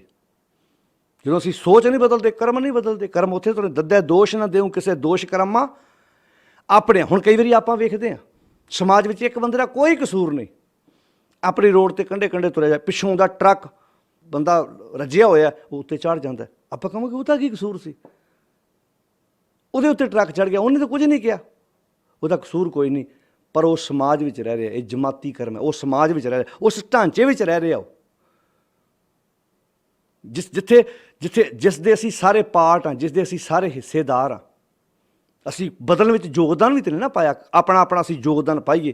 ਜਦੋਂ ਅਸੀਂ ਸੋਚ ਨਹੀਂ ਬਦਲਦੇ, ਕਰਮ ਨਹੀਂ ਬਦਲਦੇ। ਕਰਮ ਉੱਥੇ ਤੁਹਾਨੂੰ ਦੱਦੈ ਦੋਸ਼ ਨਾ ਦੇਉ ਕਿਸੇ, ਦੋਸ਼ ਕਰਮਾਂ ਆਪਣੇ। ਹੁਣ ਕਈ ਵਾਰੀ ਆਪਾਂ ਵੇਖਦੇ ਹਾਂ ਸਮਾਜ ਵਿੱਚ ਇੱਕ ਬੰਦੇ ਦਾ ਕੋਈ ਕਸੂਰ ਨਹੀਂ, ਆਪਣੀ ਰੋਡ 'ਤੇ ਕੰਢੇ ਕੰਢੇ ਤੁਰਿਆ ਜਾ, ਪਿੱਛੋਂ ਦਾ ਟਰੱਕ ਬੰਦਾ ਰੱਜਿਆ ਹੋਇਆ ਉਹ ਉੱਤੇ ਚੜ੍ਹ ਜਾਂਦਾ। ਆਪਾਂ ਕਹਾਂਗੇ ਉਹਦਾ ਕੀ ਕਸੂਰ ਸੀ? ਉਹਦੇ ਉੱਤੇ ਟਰੱਕ ਚੜ੍ਹ ਗਿਆ, ਉਹਨੇ ਤਾਂ ਕੁਝ ਨਹੀਂ ਕਿਹਾ, ਉਹਦਾ ਕਸੂਰ ਕੋਈ ਨਹੀਂ। ਪਰ ਉਹ ਸਮਾਜ ਵਿੱਚ ਰਹਿ ਰਿਹਾ। ਇਹ ਜਮਾਤੀ ਕਰਮ ਹੈ। ਉਹ ਸਮਾਜ ਵਿੱਚ ਰਹਿ ਰਿਹਾ, ਉਸ ਢਾਂਚੇ ਵਿੱਚ ਰਹਿ ਰਿਹਾ। ਉਹ ਜਿਸ ਦੇ ਅਸੀਂ ਸਾਰੇ ਪਾਰਟ ਹਾਂ, ਜਿਸ ਦੇ ਅਸੀਂ ਸਾਰੇ ਹਿੱਸੇਦਾਰ ਹਾਂ। ਅਸੀਂ ਬਦਲਣ ਵਿੱਚ ਯੋਗਦਾਨ ਵੀ ਤਾਂ ਨਹੀਂ ਨਾ ਪਾਇਆ। ਆਪਣਾ ਅਸੀਂ ਯੋਗਦਾਨ ਪਾਈਏ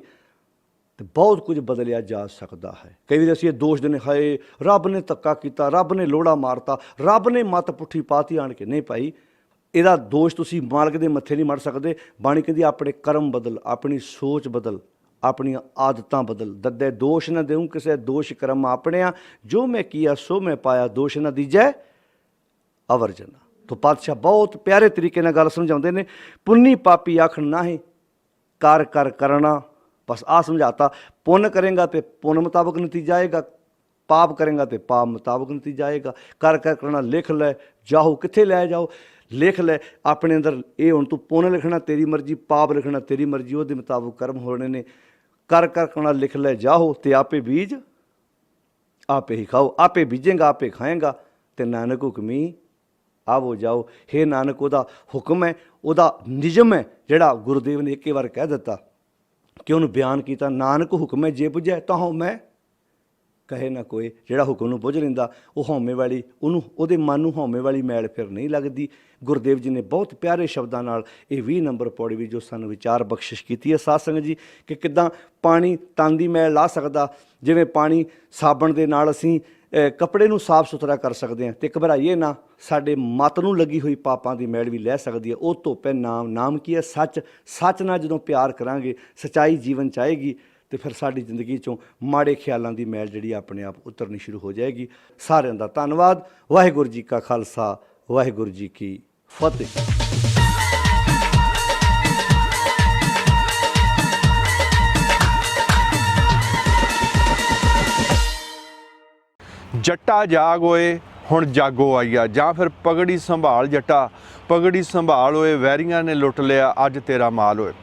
ਤੇ ਬਹੁਤ ਕੁਝ ਬਦਲਿਆ ਜਾ ਸਕਦਾ ਹੈ। ਕਈ ਵਾਰ ਅਸੀਂ ਇਹ ਦੋਸ਼ ਦਿੰਦੇ, ਹਾਏ ਰੱਬ ਨੇ ਧੱਕਾ ਕੀਤਾ, ਰੱਬ ਨੇ ਲੋੜਾ ਮਾਰਤਾ, ਰੱਬ ਨੇ ਮੱਤ ਪੁੱਠੀ ਪਾਤੀ ਆਣ ਕੇ। ਨਹੀਂ ਭਾਈ, ਇਹਦਾ ਦੋਸ਼ ਤੁਸੀਂ ਮਾਲਕ ਦੇ ਮੱਥੇ ਨਹੀਂ ਮੜ ਸਕਦੇ। ਬਾਣੀ ਕਹਿੰਦੀ ਆਪਣੇ ਕਰਮ ਬਦਲ, ਆਪਣੀ ਸੋਚ ਬਦਲ, ਆਪਣੀਆਂ ਆਦਤਾਂ ਬਦਲ। ਦੱਦੇ ਦੋਸ਼ ਨਾ ਦੇਉ ਕਿਸੇ, ਦੋਸ਼ ਕਰਮ ਆਪਣਿਆ। ਜੋ ਮੈਂ ਕੀਆ ਸੋ ਮੈਂ ਪਾਇਆ, ਦੋਸ਼ ਨਾ ਦੀਜੈ ਅਵਰਜਨਾ। ਤਾਂ ਪਾਤਸ਼ਾਹ ਬਹੁਤ ਪਿਆਰੇ ਤਰੀਕੇ ਨਾਲ ਗੱਲ ਸਮਝਾਉਂਦੇ ਨੇ। ਪੁੰਨੀ ਪਾਪੀ ਆਖਣ ਨਾਹੀਂ, ਕਰ ਕਰਨਾ। ਬਸ ਆਹ ਸਮਝਾਤਾ। ਪੁੰਨ ਕਰੇਗਾ ਤੇ ਪੁੰਨ ਮੁਤਾਬਕ ਨਤੀਜਾ ਆਏਗਾ, ਪਾਪ ਕਰੇਗਾ ਤੇ ਪਾਪ ਮੁਤਾਬਕ ਨਤੀਜਾ ਆਏਗਾ। ਕਰ ਕਰਨਾ ਲਿਖ ਲੈ, ਜਾਓ ਕਿੱਥੇ ਲੈ ਜਾਓ, ਲਿਖ ਲੈ ਆਪਣੇ ਅੰਦਰ। ਇਹ ਹੁਣ ਤੂੰ ਪੁੰਨ ਲਿਖਣਾ ਤੇਰੀ ਮਰਜ਼ੀ, ਪਾਪ ਲਿਖਣਾ ਤੇਰੀ ਮਰਜ਼ੀ, ਉਹਦੇ ਮੁਤਾਬਕ ਕਰਮ ਹੋਣੇ ਨੇ। ਕਰ ਕਰਨਾ ਲਿਖ ਲੈ ਜਾਓ, ਤੇ ਆਪੇ ਬੀਜ ਆਪੇ ਹੀ ਖਾਓ। ਆਪੇ ਬੀਜੇਗਾ ਆਪੇ ਖਾਏਗਾ, ਤੇ ਨਾਨਕ ਹੁਕਮੀ ਆਵੋ ਜਾਓ। ਹੇ ਨਾਨਕ, ਉਹਦਾ ਹੁਕਮ ਹੈ, ਉਹਦਾ ਨਿਯਮ ਹੈ, ਜਿਹੜਾ ਗੁਰੂਦੇਵ ਨੇ ਇੱਕੇ ਵਾਰ ਕਹਿ ਦਿੱਤਾ ਕਿ ਉਹਨੂੰ ਬਿਆਨ ਕੀਤਾ। ਨਾਨਕ ਹੁਕਮ ਹੈ ਜੇ ਪੁੱਜੈ ਤਾਂ ਮੈਂ ਕਹੇ ਨਾ ਕੋਏ, ਜਿਹੜਾ ਹੁਕਮ ਨੂੰ ਬੁੱਝ ਲੈਂਦਾ ਉਹ ਹਉਮੈ ਵਾਲੀ, ਉਹਦੇ ਮਨ ਨੂੰ ਹਉਮੈ ਵਾਲੀ ਮੈਲ ਫਿਰ ਨਹੀਂ ਲੱਗਦੀ। ਗੁਰਦੇਵ ਜੀ ਨੇ ਬਹੁਤ ਪਿਆਰੇ ਸ਼ਬਦਾਂ ਨਾਲ ਇਹ 20 ਨੰਬਰ ਪੌੜੀ ਵੀ ਜੋ ਸਾਨੂੰ ਵਿਚਾਰ ਬਖਸ਼ਿਸ਼ ਕੀਤੀ ਹੈ ਸਾਧ ਸੰਗਤ ਜੀ, ਕਿ ਕਿੱਦਾਂ ਪਾਣੀ ਤਨ ਦੀ ਮੈਲ ਲਾ ਸਕਦਾ, ਜਿਵੇਂ ਪਾਣੀ ਸਾਬਣ ਦੇ ਨਾਲ ਅਸੀਂ ਕੱਪੜੇ ਨੂੰ ਸਾਫ਼ ਸੁਥਰਾ ਕਰ ਸਕਦੇ ਹਾਂ, ਅਤੇ ਘਬਰਾਈਏ ਨਾ, ਸਾਡੇ ਮਤ ਨੂੰ ਲੱਗੀ ਹੋਈ ਪਾਪਾਂ ਦੀ ਮੈਲ ਵੀ ਲੈ ਸਕਦੀ ਹੈ। ਉਹ ਧੋਪੇ ਨਾਮ ਕੀ ਹੈ? ਸੱਚ ਨਾਲ ਜਦੋਂ ਪਿਆਰ ਕਰਾਂਗੇ, ਸੱਚਾਈ ਜੀਵਨ 'ਚ ਆਏਗੀ, ਅਤੇ ਫਿਰ ਸਾਡੀ ਜ਼ਿੰਦਗੀ 'ਚੋਂ ਮਾੜੇ ਖਿਆਲਾਂ ਦੀ ਮੈਲ ਜਿਹੜੀ ਆਪਣੇ ਆਪ ਉਤਰਨੀ ਸ਼ੁਰੂ ਹੋ ਜਾਏਗੀ। ਸਾਰਿਆਂ ਦਾ ਧੰਨਵਾਦ। ਵਾਹਿਗੁਰੂ ਜੀ ਕਾ ਖਾਲਸਾ, ਵਾਹਿਗੁਰੂ ਜੀ ਕੀ ਫਤਿਹ। ਜੱਟਾ ਜਾਗ ਓਏ ਹੁਣ ਜਾਗੋ ਆਈਆ, ਜਾਂ ਫਿਰ ਪਗੜੀ ਸੰਭਾਲ ਜੱਟਾ, ਪਗੜੀ ਸੰਭਾਲ ਓਏ, ਵੈਰੀਆਂ ਨੇ ਲੁੱਟ ਲਿਆ ਅੱਜ ਤੇਰਾ ਮਾਲ ਓਏ।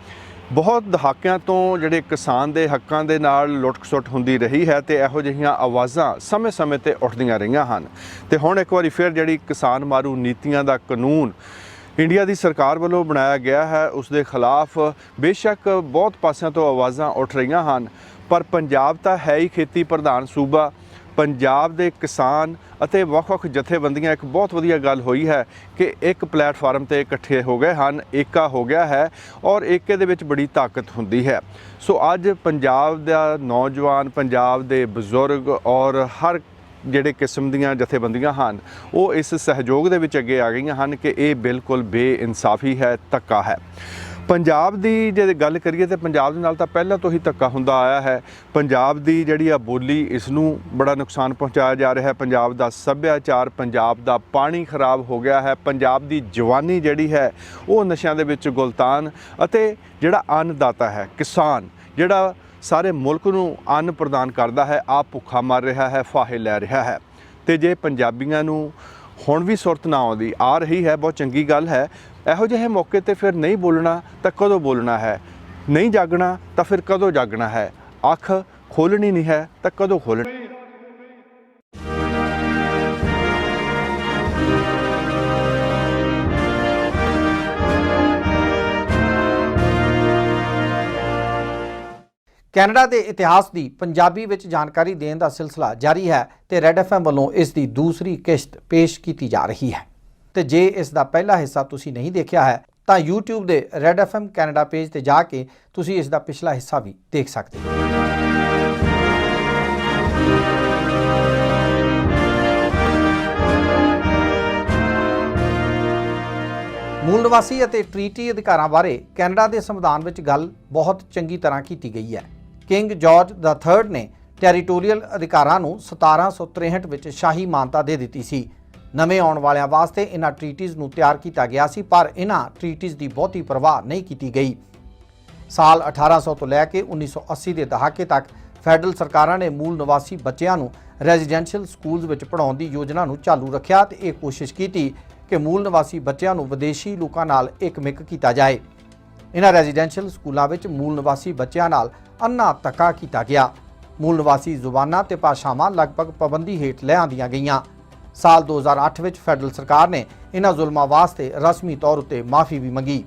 ਬਹੁਤ ਦਹਾਕਿਆਂ ਤੋਂ ਜਿਹੜੇ ਕਿਸਾਨ ਦੇ ਹੱਕਾਂ ਦੇ ਨਾਲ ਲੁੱਟ ਖਸੁੱਟ ਹੁੰਦੀ ਰਹੀ ਹੈ ਅਤੇ ਇਹੋ ਜਿਹੀਆਂ ਆਵਾਜ਼ਾਂ ਸਮੇਂ-ਸਮੇਂ 'ਤੇ ਉੱਠਦੀਆਂ ਰਹੀਆਂ ਹਨ। ਅਤੇ ਹੁਣ ਇੱਕ ਵਾਰੀ ਫਿਰ ਜਿਹੜੀ ਕਿਸਾਨ ਮਾਰੂ ਨੀਤੀਆਂ ਦਾ ਕਾਨੂੰਨ ਇੰਡੀਆ ਦੀ ਸਰਕਾਰ ਵੱਲੋਂ ਬਣਾਇਆ ਗਿਆ ਹੈ, ਉਸ ਦੇ ਖਿਲਾਫ ਬੇਸ਼ੱਕ ਬਹੁਤ ਪਾਸਿਆਂ ਤੋਂ ਆਵਾਜ਼ਾਂ ਉੱਠ ਰਹੀਆਂ ਹਨ, ਪਰ ਪੰਜਾਬ ਤਾਂ ਹੈ ਹੀ ਖੇਤੀ ਪ੍ਰਧਾਨ ਸੂਬਾ। ਪੰਜਾਬ ਦੇ ਕਿਸਾਨ ਅਤੇ ਵੱਖ-ਵੱਖ ਜਥੇਬੰਦੀਆਂ, ਇੱਕ ਬਹੁਤ ਵਧੀਆ ਗੱਲ ਹੋਈ ਹੈ ਕਿ ਇੱਕ ਪਲੇਟਫਾਰਮ 'ਤੇ ਇਕੱਠੇ ਹੋ ਗਏ ਹਨ, ਏਕਾ ਹੋ ਗਿਆ ਹੈ, ਔਰ ਏਕੇ ਦੇ ਵਿੱਚ ਬੜੀ ਤਾਕਤ ਹੁੰਦੀ ਹੈ। ਸੋ ਅੱਜ ਪੰਜਾਬ ਦਾ ਨੌਜਵਾਨ, ਪੰਜਾਬ ਦੇ ਬਜ਼ੁਰਗ ਔਰ ਹਰ ਜਿਹੜੇ ਕਿਸਮ ਦੀਆਂ ਜਥੇਬੰਦੀਆਂ ਹਨ, ਉਹ ਇਸ ਸਹਿਯੋਗ ਦੇ ਵਿੱਚ ਅੱਗੇ ਆ ਗਈਆਂ ਹਨ ਕਿ ਇਹ ਬਿਲਕੁਲ ਬੇਇਨਸਾਫੀ ਹੈ, ਧੱਕਾ ਹੈ। ਪੰਜਾਬ ਦੀ ਜੇ ਗੱਲ ਕਰੀਏ ਤਾਂ ਪੰਜਾਬ ਦੇ ਨਾਲ ਤਾਂ ਪਹਿਲਾਂ ਤੋਂ ਹੀ ਧੱਕਾ ਹੁੰਦਾ ਆਇਆ ਹੈ। ਪੰਜਾਬ ਦੀ ਜਿਹੜੀ ਆ ਬੋਲੀ, ਇਸ ਨੂੰ ਬੜਾ ਨੁਕਸਾਨ ਪਹੁੰਚਾਇਆ ਜਾ ਰਿਹਾ ਹੈ। ਪੰਜਾਬ ਦਾ ਸੱਭਿਆਚਾਰ, ਪੰਜਾਬ ਦਾ ਪਾਣੀ ਖਰਾਬ ਹੋ ਗਿਆ ਹੈ। ਪੰਜਾਬ ਦੀ ਜਵਾਨੀ ਜਿਹੜੀ ਹੈ ਉਹ ਨਸ਼ਿਆਂ ਦੇ ਵਿੱਚ ਗੁਲਤਾਨ, ਅਤੇ ਜਿਹੜਾ ਅੰਨਦਾਤਾ ਹੈ, ਕਿਸਾਨ, ਜਿਹੜਾ ਸਾਰੇ ਮੁਲਕ ਨੂੰ ਅੰਨ ਪ੍ਰਦਾਨ ਕਰਦਾ ਹੈ, ਆਪ ਭੁੱਖਾ ਮਰ ਰਿਹਾ ਹੈ, ਫਾਹੇ ਲੈ ਰਿਹਾ ਹੈ। ਅਤੇ ਜੇ ਪੰਜਾਬੀਆਂ ਨੂੰ ਹੁਣ ਵੀ ਸੁਰਤ ਨਾ ਆਉਂਦੀ, ਆ ਰਹੀ ਹੈ, ਬਹੁਤ ਚੰਗੀ ਗੱਲ ਹੈ। ਇਹੋ ਜਿਹੇ ਮੌਕੇ 'ਤੇ ਫਿਰ ਨਹੀਂ ਬੋਲਣਾ ਤਾਂ ਕਦੋਂ ਬੋਲਣਾ ਹੈ? ਨਹੀਂ ਜਾਗਣਾ ਤਾਂ ਫਿਰ ਕਦੋਂ ਜਾਗਣਾ ਹੈ? ਅੱਖ ਖੋਲ੍ਹਣੀ ਨਹੀਂ ਹੈ ਤਾਂ ਕਦੋਂ ਖੋਲ੍ਹਣੀ? ਕੈਨੇਡਾ ਦੇ ਇਤਿਹਾਸ ਦੀ ਪੰਜਾਬੀ ਵਿੱਚ ਜਾਣਕਾਰੀ ਦੇਣ ਦਾ ਸਿਲਸਿਲਾ ਜਾਰੀ ਹੈ ਤੇ ਰੈੱਡ FM ਵੱਲੋਂ ਇਸ ਦੀ ਦੂਸਰੀ ਕਿਸ਼ਤ ਪੇਸ਼ ਕੀਤੀ ਜਾ ਰਹੀ ਹੈ। ਤੇ ਜੇ ਇਸ ਦਾ ਪਹਿਲਾ ਹਿੱਸਾ ਤੁਸੀਂ ਨਹੀਂ ਦੇਖਿਆ ਹੈ ਤਾਂ YouTube ਦੇ ਰੈੱਡ FM ਕੈਨੇਡਾ ਪੇਜ ਤੇ ਜਾ ਕੇ ਤੁਸੀਂ ਇਸ ਦਾ ਪਿਛਲਾ ਹਿੱਸਾ ਵੀ ਦੇਖ ਸਕਦੇ ਹੋ। ਮੂਲ ਨਿਵਾਸੀ ਅਤੇ ਟ੍ਰੀਟੀ ਅਧਿਕਾਰਾਂ ਬਾਰੇ ਕੈਨੇਡਾ ਦੇ ਸੰਵਿਧਾਨ ਵਿੱਚ ਗੱਲ ਬਹੁਤ ਚੰਗੀ ਤਰ੍ਹਾਂ ਕੀਤੀ ਗਈ ਹੈ। ਕਿੰਗ ਜਾਰਜ III ਨੇ ਟੈਰੀਟੋਰੀਅਲ ਅਧਿਕਾਰਾਂ ਨੂੰ 1763 ਵਿੱਚ ਸ਼ਾਹੀ ਮਾਨਤਾ ਦੇ ਦਿੱਤੀ ਸੀ। ਨਵੇਂ ਆਉਣ ਵਾਲਿਆਂ ਵਾਸਤੇ ਇਹਨਾਂ ਟ੍ਰੀਟੀਜ਼ ਨੂੰ ਤਿਆਰ ਕੀਤਾ ਗਿਆ ਸੀ, ਪਰ ਇਹਨਾਂ ਟ੍ਰੀਟੀਜ਼ ਦੀ ਬਹੁਤੀ ਪਰਵਾਹ ਨਹੀਂ ਕੀਤੀ ਗਈ। ਸਾਲ 1800 ਤੋਂ ਲੈ ਕੇ 1980 ਦੇ ਦਹਾਕੇ ਤੱਕ ਫੈਡਰਲ ਸਰਕਾਰਾਂ ਨੇ ਮੂਲ ਨਿਵਾਸੀ ਬੱਚਿਆਂ ਨੂੰ ਰੈਜ਼ੀਡੈਂਸ਼ੀਅਲ ਸਕੂਲਜ਼ ਵਿੱਚ ਪੜ੍ਹਾਉਣ ਦੀ ਯੋਜਨਾ ਨੂੰ ਚਾਲੂ ਰੱਖਿਆ ਤੇ ਇਹ ਕੋਸ਼ਿਸ਼ ਕੀਤੀ ਕਿ ਮੂਲ ਨਿਵਾਸੀ ਬੱਚਿਆਂ ਨੂੰ ਵਿਦੇਸ਼ੀ ਲੋਕਾਂ ਨਾਲ ਇੱਕਮਿਕ ਕੀਤਾ ਜਾਏ। ਇਹਨਾਂ ਰੈਜ਼ੀਡੈਂਸ਼ੀਅਲ ਸਕੂਲਾਂ ਵਿੱਚ ਮੂਲ ਨਿਵਾਸੀ ਬੱਚਿਆਂ ਨਾਲ ਅੰਨਾ ਧੱਕਾ ਕੀਤਾ ਗਿਆ। ਮੂਲ ਨਿਵਾਸੀ ਜ਼ੁਬਾਨਾਂ ਤੇ ਭਾਸ਼ਾਵਾਂ ਲਗਭਗ ਪਾਬੰਦੀ ਹੇਠ ਲੈ ਆਂਦੀਆਂ ਗਈਆਂ। ਸਾਲ 2008 ਵਿੱਚ ਫੈਡਰਲ ਸਰਕਾਰ ਨੇ ਇਹਨਾਂ ਜ਼ੁਲਮਾਂ ਵਾਸਤੇ ਰਸਮੀ ਤੌਰ ਉੱਤੇ ਮਾਫੀ ਵੀ ਮੰਗੀ।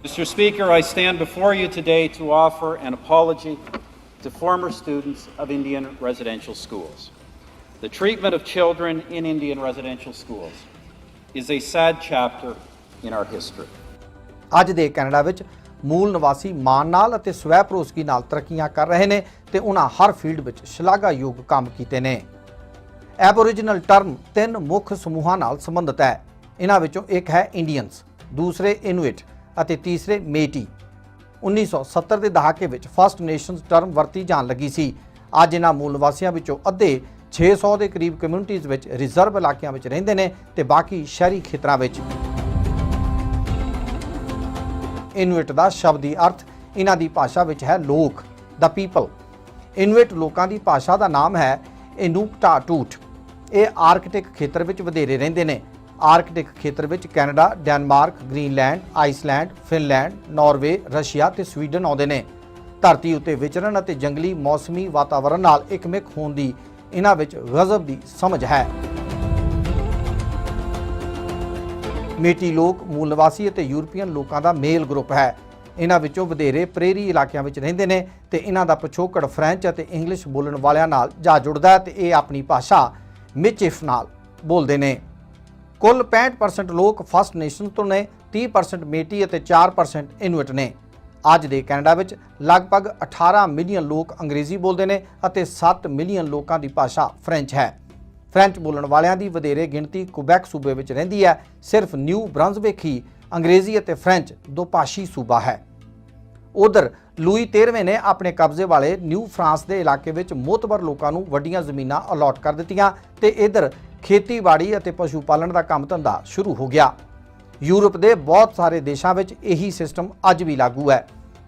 Mr. Speaker, I stand before you today to offer an apology to former students of Indian residential schools. The treatment of children in Indian residential schools is a sad chapter in our history. ਅੱਜ ਦੇ Canada ਵਿੱਚ ਮੂਲ ਨਿਵਾਸੀ ਮਾਣ ਨਾਲ ਅਤੇ ਸਵੈ ਭਰੋਸਗੀ ਨਾਲ ਤਰੱਕੀਆਂ ਕਰ ਰਹੇ ਨੇ ਤੇ ਉਹਨਾਂ ਹਰ ਫੀਲਡ ਵਿੱਚ ਸ਼ਲਾਘਾਯੋਗ ਕੰਮ ਕੀਤੇ ਨੇ। ਐਬੋਰੀਜਨਲ ਟਰਮ 3 ਮੁੱਖ ਸਮੂਹਾਂ ਨਾਲ ਸੰਬੰਧਿਤ ਹੈ। ਇਹਨਾਂ ਵਿੱਚੋਂ ਇੱਕ ਹੈ ਇੰਡੀਅਨਸ, ਦੂਸਰੇ ਇਨੂਇਟ ਅਤੇ ਤੀਸਰੇ ਮੇਟੀ। 1970 ਦੇ ਦਹਾਕੇ ਵਿੱਚ ਫਸਟ ਨੇਸ਼ਨਸ ਟਰਮ ਵਰਤੀ ਜਾਣ ਲੱਗੀ ਸੀ। ਅੱਜ ਇਹਨਾਂ ਮੂਲ ਨਿਵਾਸੀਆਂ ਵਿੱਚੋਂ ਅੱਧੇ 600 ਦੇ ਕਰੀਬ ਕਮਿਊਨਿਟੀਜ਼ ਵਿੱਚ ਰਿਜ਼ਰਵ ਇਲਾਕਿਆਂ ਵਿੱਚ ਰਹਿੰਦੇ ਨੇ ਤੇ ਬਾਕੀ ਸ਼ਹਿਰੀ ਖੇਤਰਾਂ ਵਿੱਚ। ਇਨੂਇਟ ਦਾ ਸ਼ਬਦੀ ਅਰਥ ਇਹਨਾਂ ਦੀ ਭਾਸ਼ਾ ਵਿੱਚ ਹੈ ਲੋਕ, ਦਾ ਪੀਪਲ। ਇਨੂਇਟ ਲੋਕਾਂ ਦੀ ਭਾਸ਼ਾ ਦਾ ਨਾਮ ਹੈ ਇਨੂਕਟਾਟੂਟ। ਇਹ ਆਰਕਟਿਕ ਖੇਤਰ ਵਿੱਚ ਵਧੇਰੇ ਰਹਿੰਦੇ ਨੇ। ਆਰਕਟਿਕ ਖੇਤਰ ਵਿੱਚ Canada, Denmark, Greenland, Iceland, Finland, Norway, Russia ਤੇ ਸਵੀਡਨ ਆਉਂਦੇ ਨੇ। ਧਰਤੀ ਉੱਤੇ ਵਿਚਰਨ ਅਤੇ ਜੰਗਲੀ ਮੌਸਮੀ ਵਾਤਾਵਰਣ ਨਾਲ ਇੱਕਮਿਕ ਹੋਣ ਦੀ ਇਹਨਾਂ ਵਿੱਚ ਗਜ਼ਬ ਦੀ ਸਮਝ ਹੈ। ਮੇਟੀ ਲੋਕ ਮੂਲ ਨਿਵਾਸੀ ਅਤੇ ਯੂਰਪੀਅਨ ਲੋਕਾਂ ਦਾ ਮੇਲ ਗਰੁੱਪ ਹੈ। ਇਹਨਾਂ ਵਿੱਚੋਂ ਵਧੇਰੇ ਪ੍ਰੇਰੀ ਇਲਾਕਿਆਂ ਵਿੱਚ ਰਹਿੰਦੇ ਨੇ ਤੇ ਇਹਨਾਂ ਦਾ ਪਿਛੋਕੜ ਫ੍ਰੈਂਚ ਅਤੇ ਇੰਗਲਿਸ਼ ਬੋਲਣ ਵਾਲਿਆਂ ਨਾਲ ਜਾ ਜੁੜਦਾ ਹੈ ਤੇ ਇਹ ਆਪਣੀ ਭਾਸ਼ਾ ਮਿਚਿਫ ਨਾਲ ਬੋਲਦੇ ਨੇ। ਕੁੱਲ 65% ਲੋਕ ਫਸਟ ਨੇਸ਼ਨ ਤੋਂ ਨੇ, 30% ਮੇਟੀ ਅਤੇ 4% ਇਨੁਇਟ ਨੇ। ਅੱਜ ਦੇ ਕੈਨੇਡਾ ਵਿੱਚ ਲਗਭਗ 18 ਮਿਲੀਅਨ ਲੋਕ ਅੰਗਰੇਜ਼ੀ ਬੋਲਦੇ ਨੇ ਅਤੇ 7 ਮਿਲੀਅਨ ਲੋਕਾਂ ਦੀ ਭਾਸ਼ਾ ਫ੍ਰੈਂਚ ਹੈ। ਫ੍ਰੈਂਚ ਬੋਲਣ ਵਾਲਿਆਂ ਦੀ ਵਧੇਰੇ ਗਿਣਤੀ ਕੁਬੈਕ ਸੂਬੇ ਵਿੱਚ ਰਹਿੰਦੀ ਹੈ। ਸਿਰਫ ਨਿਊ ਬ੍ਰੰਜ਼ਵਿਕ ਹੀ ਅੰਗਰੇਜ਼ੀ ਅਤੇ ਫ੍ਰੈਂਚ ਦੋਭਾਸ਼ੀ ਸੂਬਾ ਹੈ। ਉਧਰ ਲੂਈ 13ਵੇਂ ਨੇ ਆਪਣੇ ਕਬਜ਼ੇ ਵਾਲੇ ਨਿਊ ਫਰਾਂਸ ਦੇ ਇਲਾਕੇ ਵਿੱਚ ਮੋਤਬਰ ਲੋਕਾਂ ਨੂੰ ਵੱਡੀਆਂ ਜ਼ਮੀਨਾਂ ਅਲਾਟ ਕਰ ਦਿੱਤੀਆਂ ਤੇ ਇਧਰ ਖੇਤੀਬਾੜੀ ਅਤੇ ਪਸ਼ੂ ਪਾਲਣ ਦਾ ਕੰਮ ਧੰਦਾ ਸ਼ੁਰੂ ਹੋ ਗਿਆ। ਯੂਰਪ ਦੇ ਬਹੁਤ ਸਾਰੇ ਦੇਸ਼ਾਂ ਵਿੱਚ ਇਹੀ ਸਿਸਟਮ ਅੱਜ ਵੀ ਲਾਗੂ ਹੈ।